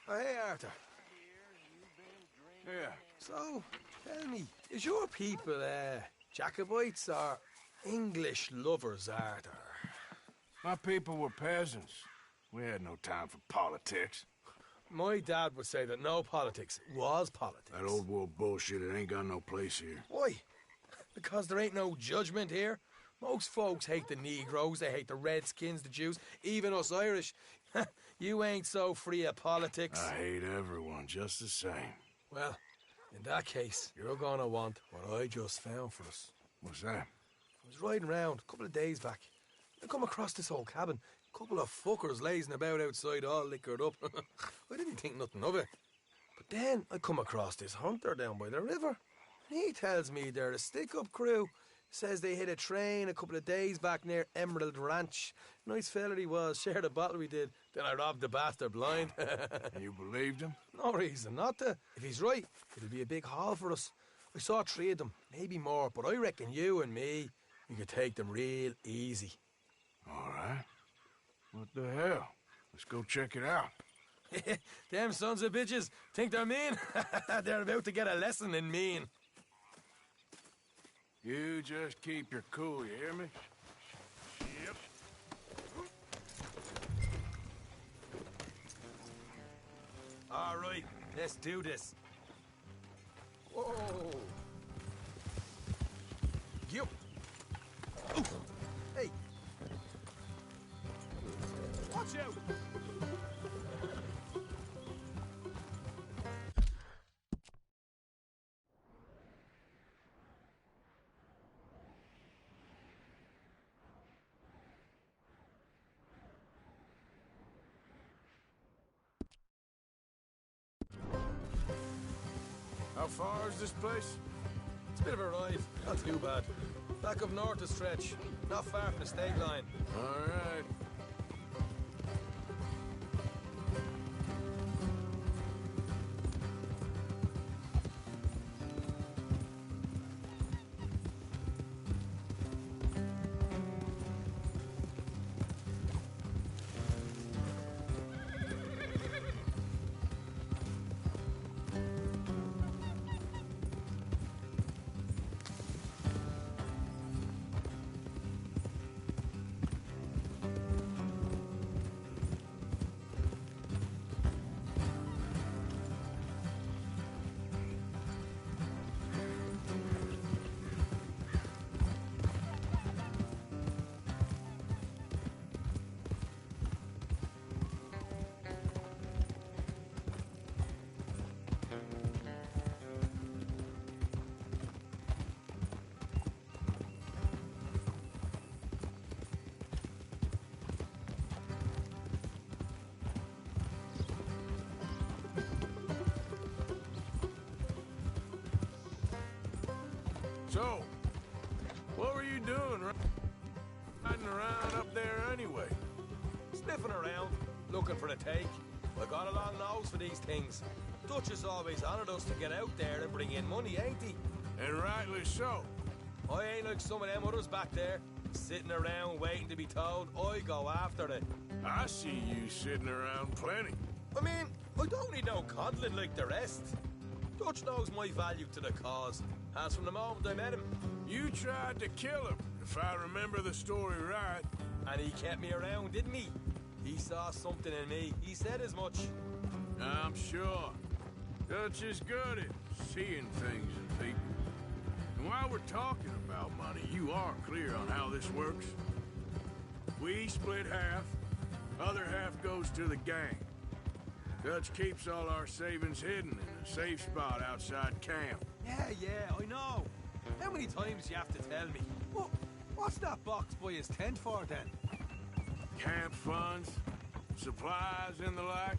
Q: Oh, hey, Arthur.
B: Yeah.
Q: So, tell me, is your people, Jacobites or English lovers, Arthur?
B: My people were peasants. We had no time for politics.
Q: My dad would say that no politics was politics.
B: That old world bullshit, it ain't got no place here.
Q: Why? Because there ain't no judgment here. Most folks hate the Negroes, they hate the Redskins, the Jews, even us Irish. You ain't so free of politics.
B: I hate everyone just the same.
Q: Well, in that case, you're gonna want what I just found for us.
B: What's that?
Q: I was riding around a couple of days back. I come across this old cabin. A couple of fuckers lazing about outside all liquored up. I didn't think nothing of it. But then I come across this hunter down by the river. And he tells me they're a stick-up crew. Says they hit a train a couple of days back near Emerald Ranch. Nice fella he was, shared a bottle we did. Then I robbed the bastard blind.
B: And you believed him?
Q: No reason not to. If he's right, it'll be a big haul for us. I saw 3 of them, maybe more, but I reckon you and me, we could take them real easy.
B: All right. What the hell? Let's go check it out.
Q: Them sons of bitches think they're mean. They're about to get a lesson in mean.
B: You just keep your cool, you hear me?
E: Yep.
Q: All right, let's do this. Whoa. You. Ooh. Hey. Watch out.
B: How far is this place?
Q: It's a bit of a ride, not too bad. Back up north a stretch, not far from the state line.
B: All right. So, what were you doing riding around up there anyway?
Q: Sniffing around, looking for a take. I got a long nose for these things. Dutch has always honoured us to get out there and bring in money, ain't he?
B: And rightly so.
Q: I ain't like some of them others back there, sitting around waiting to be told I go after it.
B: I see you sitting around plenty.
Q: I mean, I don't need no coddling like the rest. Dutch knows my value to the cause, as from the moment I met him.
B: You tried to kill him, if I remember the story right.
Q: And he kept me around, didn't he? He saw something in me. He said as much.
B: I'm sure. Dutch is good at seeing things in people. And while we're talking about money, you are clear on how this works? We split half, other half goes to the gang. Dutch keeps all our savings hidden in a safe spot outside camp.
Q: Yeah, I know. How many times do you have to tell me? What's that box by his tent for, then?
B: Camp funds, supplies, and the like.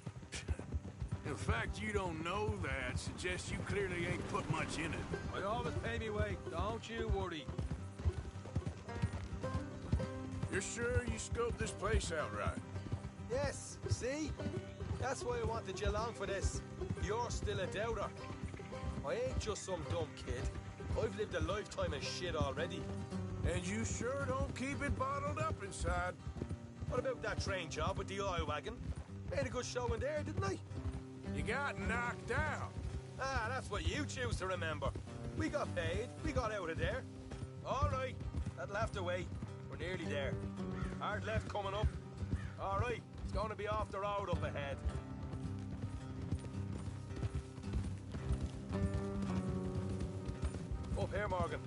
B: In fact, you don't know that suggests you clearly ain't put much in it.
Q: I always pay me weight, don't you worry.
B: You're sure you scoped this place out right?
Q: Yes, see? That's why I wanted you along for this. You're still a doubter. I ain't just some dumb kid. I've lived a lifetime of shit already.
B: And you sure don't keep it bottled up inside.
Q: What about that train job with the oil wagon? Made a good show in there, didn't I?
B: You got knocked out.
Q: Ah, that's what you choose to remember. We got paid. We got out of there. All right. That'll have to wait. We're nearly there. Hard left coming up. All right. It's going to be off the road up ahead. Up here, Morgan.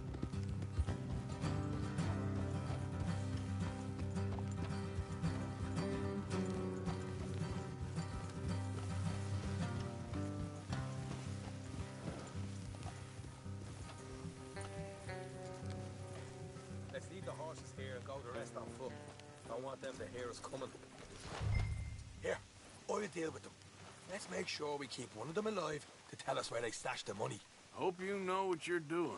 Q: Let's leave the horses here and go the rest on foot. Don't want them to hear us coming. Here, I'll deal with them. Let's make sure we keep one of them alive to tell us where they stashed the money.
B: Hope you know what you're doing.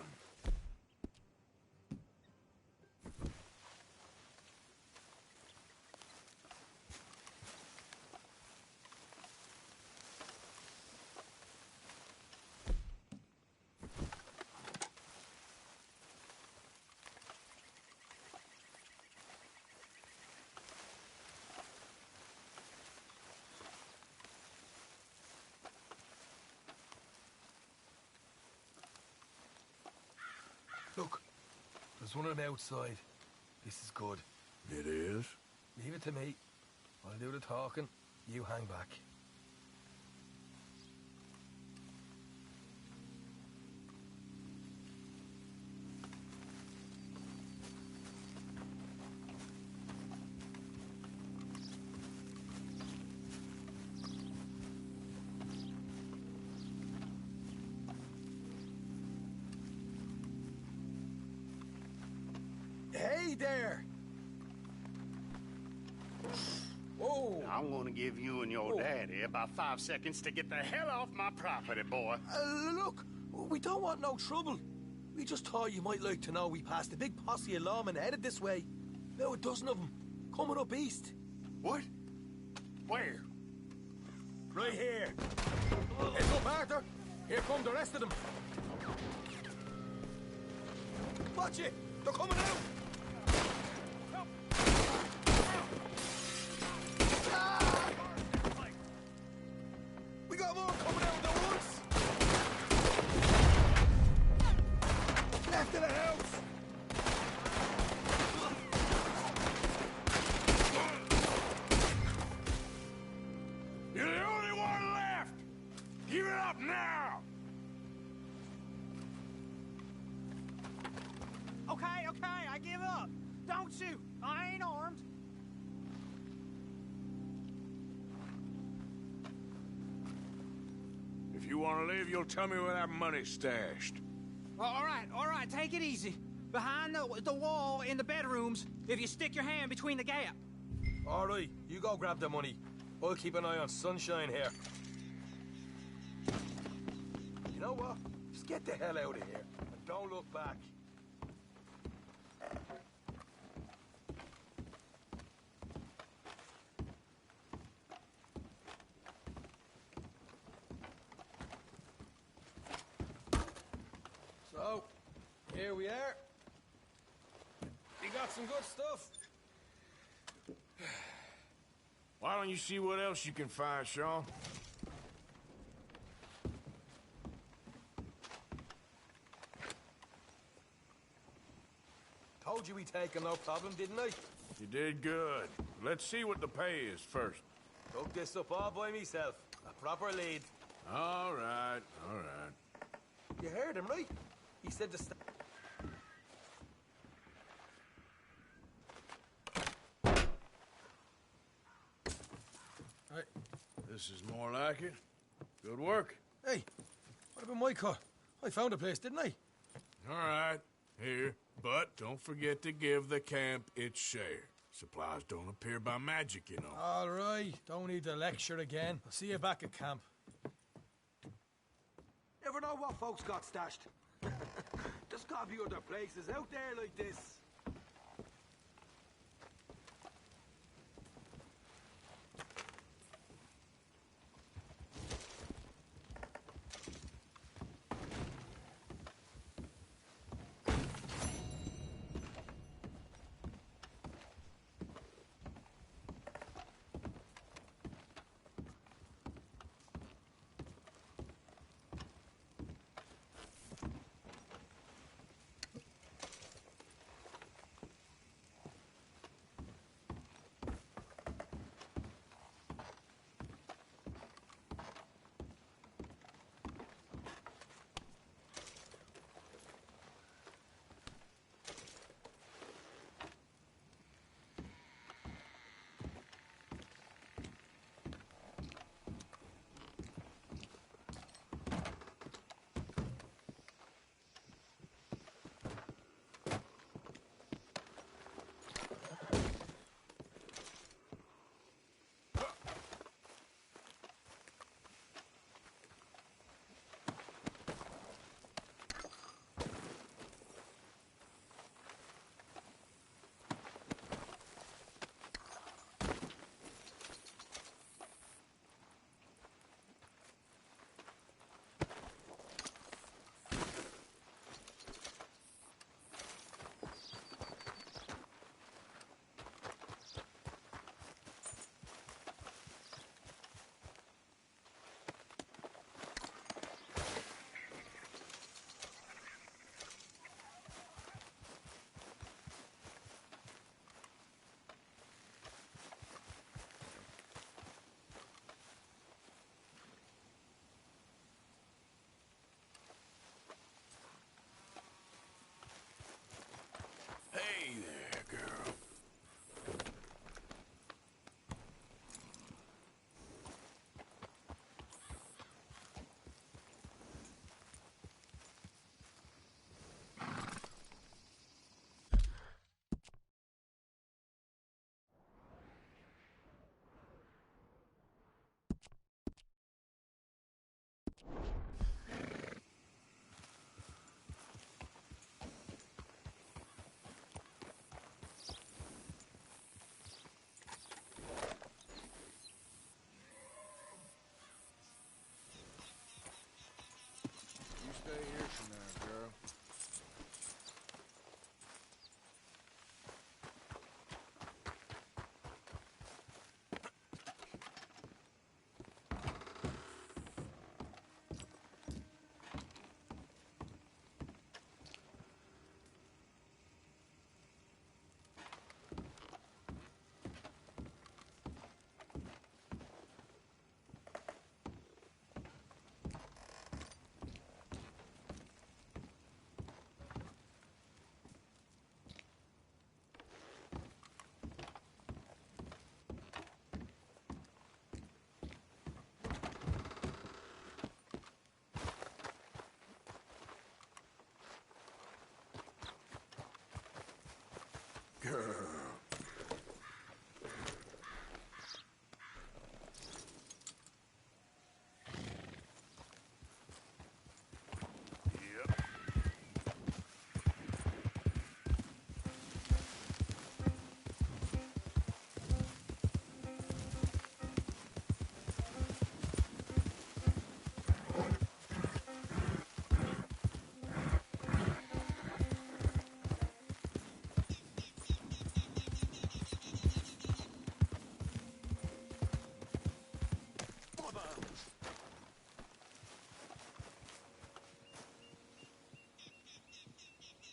Q: Look, there's one of them outside. This is good.
B: It is?
Q: Leave it to me. I'll do the talking. You hang back. Hey there! Whoa!
E: I'm gonna give you and your daddy about 5 seconds to get the hell off my property, boy.
Q: Look, we don't want no trouble. We just thought you might like to know we passed a big posse of lawmen headed this way. Now a dozen of them, coming up east.
B: What? Where?
Q: Right here. Heads up, Arthur. Here come the rest of them. Watch it! They're coming out! We got more coming out of the woods! Left of the house!
B: You're the only one left! Give it up now!
D: Okay, I give up. Don't shoot. I ain't armed.
B: If you want to leave, you'll tell me where that money's stashed.
D: All right, take it easy. Behind the wall in the bedrooms, if you stick your hand between the gap.
Q: All right, you go grab the money. I'll keep an eye on Sunshine here. You know what? Just get the hell out of here and don't look back. So, here we are. We got some good stuff.
B: Why don't you see what else you can find, Sean?
Q: Told you we'd take him, no problem, didn't I?
B: You did good. Let's see what the pay is first.
Q: Took this up all by myself. A proper lead.
B: All right.
Q: You heard him, right? He said to
B: Right. This is more like it. Good work.
Q: Hey, what about my car? I found a place, didn't I?
B: All right. Here. But don't forget to give the camp its share. Supplies don't appear by magic, you know.
Q: All right. Don't need to lecture again. I'll see you back at camp. Never know what folks got stashed. There's gotta be other places out there like this.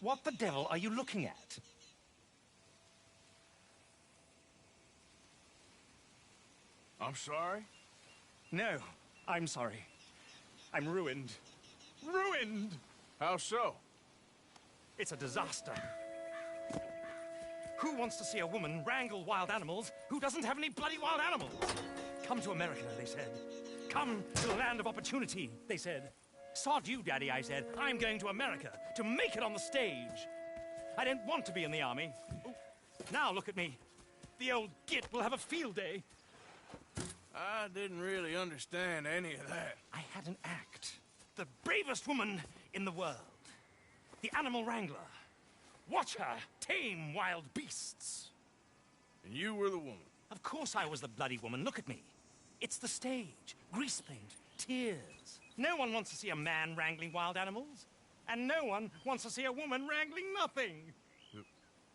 R: What the devil are you looking at?
B: I'm sorry?
R: No, I'm sorry. I'm ruined. Ruined!
B: How so?
R: It's a disaster. Who wants to see a woman wrangle wild animals who doesn't have any bloody wild animals? Come to America, they said. Come to the land of opportunity, they said. Sod you, Daddy, I said. I'm going to America to make it on the stage. I don't want to be in the army. Oh, now look at me. The old git will have a field day.
B: I didn't really understand any of that.
R: I had an act. The bravest woman in the world. The animal wrangler. Watch her tame wild beasts.
B: And you were the woman?
R: Of course I was the bloody woman. Look at me. It's the stage. Grease paint. Tears. No one wants to see a man wrangling wild animals. And no one wants to see a woman wrangling nothing.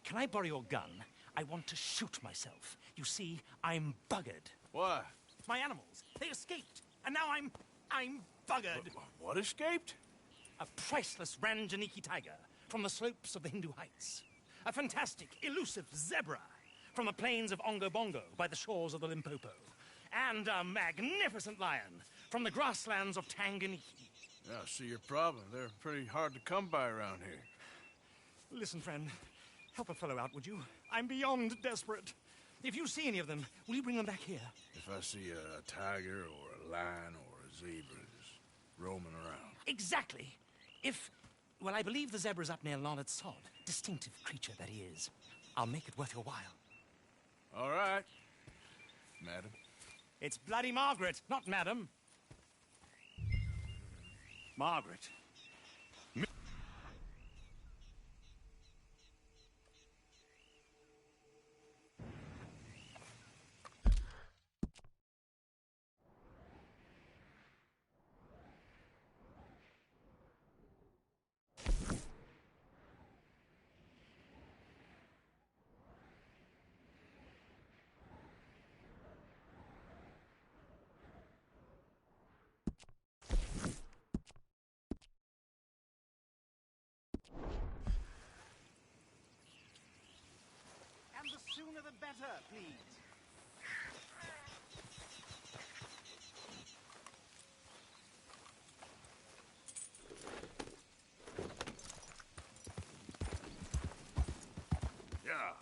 R: Can I borrow your gun? I want to shoot myself. You see, I'm buggered.
B: Why?
R: My animals. They escaped. And now I'm buggered.
B: What escaped?
R: A priceless Ranjaniki tiger from the slopes of the Hindu Heights. A fantastic, elusive zebra from the plains of Ongo Bongo by the shores of the Limpopo. And a magnificent lion from the grasslands of Tanganyika.
B: Yeah, I see your problem. They're pretty hard to come by around here.
R: Listen, friend. Help a fellow out, would you? I'm beyond desperate. If you see any of them, will you bring them back here?
B: If I see a tiger or a lion or a zebra just roaming around.
R: Exactly. Well, I believe the zebra's up near Lonard Sod. Distinctive creature that he is. I'll make it worth your while.
B: All right, madam.
R: It's bloody Margaret, not madam. Margaret.
E: And the sooner the better, please.
B: Yeah.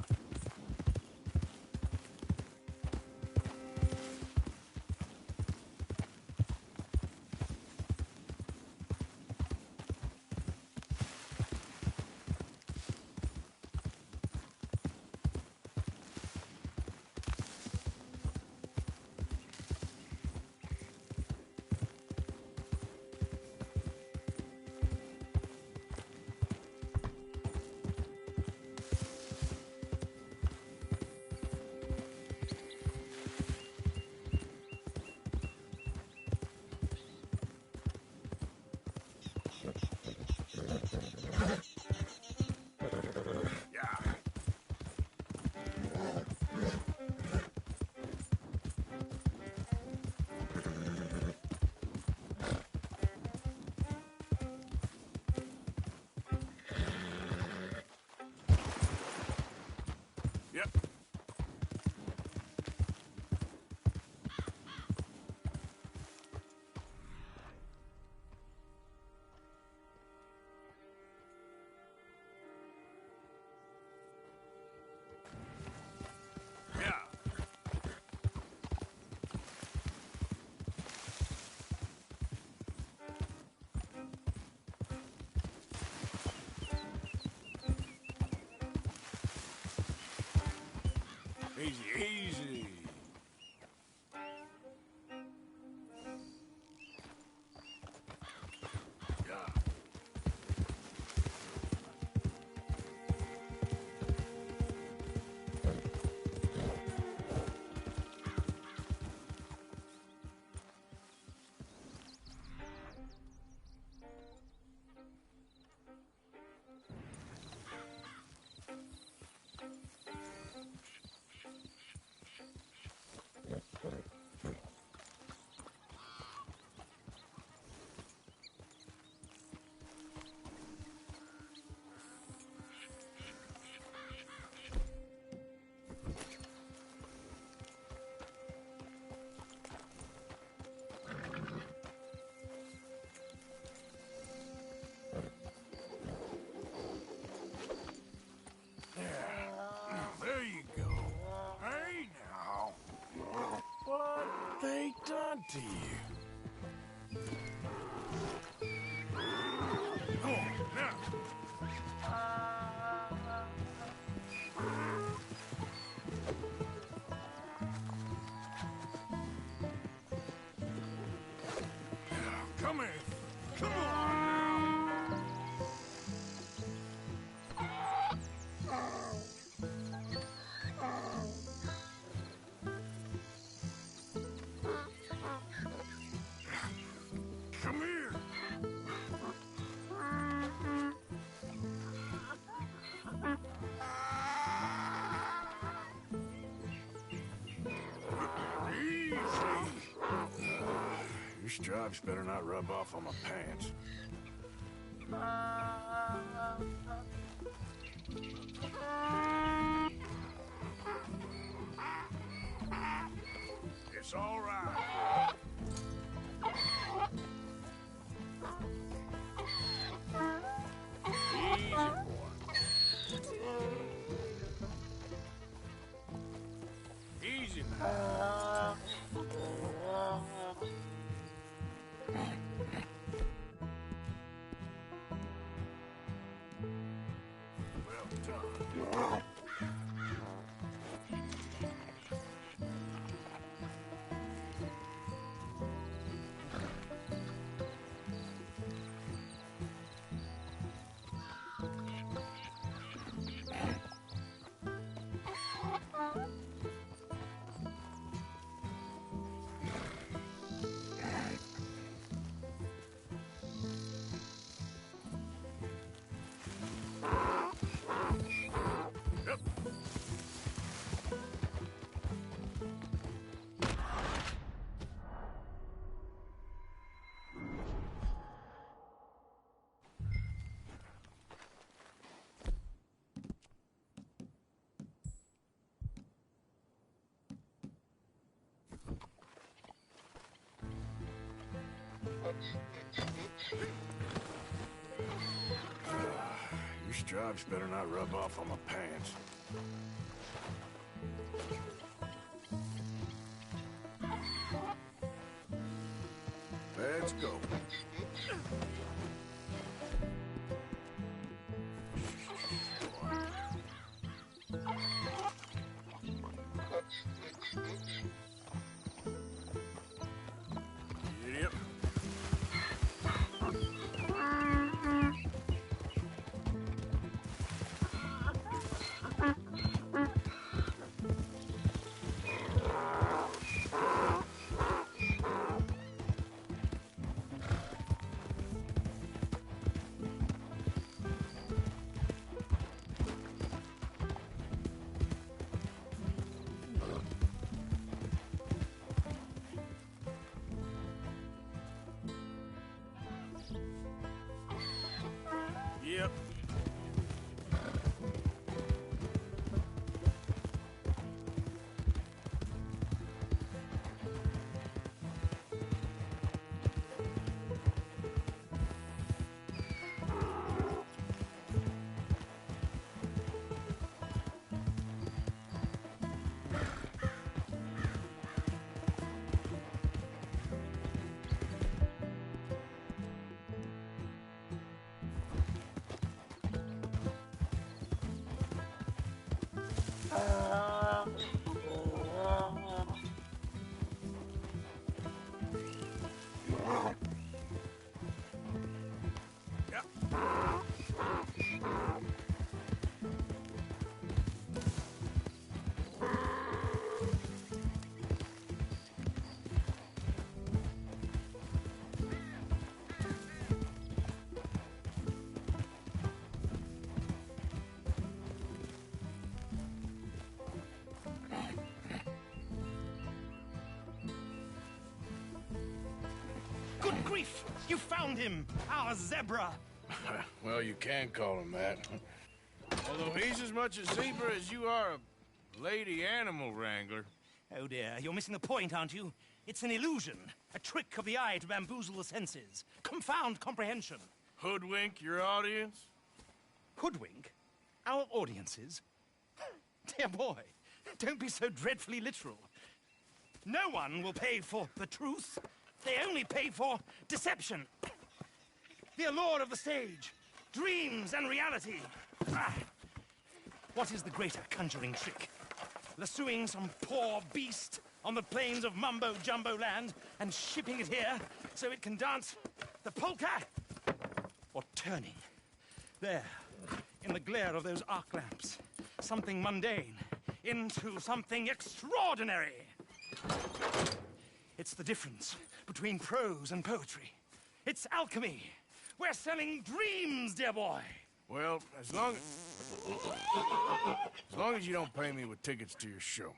B: Yep. Yeah. Easy, easy. Yeah. on to you. Come on, now. Come here. Come on now. Come here. Easy. Your stripes better not rub off on my pants. It's all right. Easy, boy. Easy now. Well done. Your stripes better not rub off on my pants. Let's go. Yep. Yep.
R: Good grief! You found him! Our zebra!
B: Well, you can call him that. Although he's as much a zebra as you are a lady animal wrangler.
R: Oh dear, you're missing the point, aren't you? It's an illusion. A trick of the eye to bamboozle the senses. Confound comprehension.
B: Hoodwink your audience?
R: Hoodwink? Our audiences? Dear boy, don't be so dreadfully literal. No one will pay for the truth. They only pay for deception. The allure of the stage, dreams and reality. Ah. What is the greater conjuring trick? Lassoing some poor beast on the plains of mumbo-jumbo land and shipping it here so it can dance the polka? Or turning, there, in the glare of those arc lamps, something mundane into something extraordinary? It's the difference between prose and poetry. It's alchemy. We're selling dreams, dear boy.
B: Well, as long as you don't pay me with tickets to your show.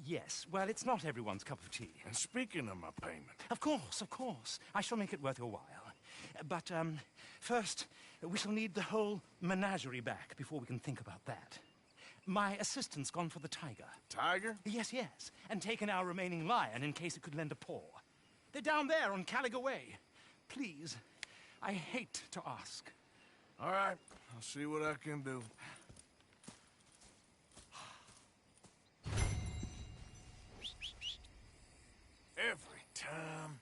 R: Yes. Well, it's not everyone's cup of tea.
B: And speaking of my payment...
R: Of course. I shall make it worth your while. But, first, we shall need the whole menagerie back before we can think about that. My assistant's gone for the tiger.
B: Tiger?
R: Yes. And taken our remaining lion in case it could lend a paw. They're down there on Caliga Way. Please, I hate to ask.
B: All right, I'll see what I can do. Every time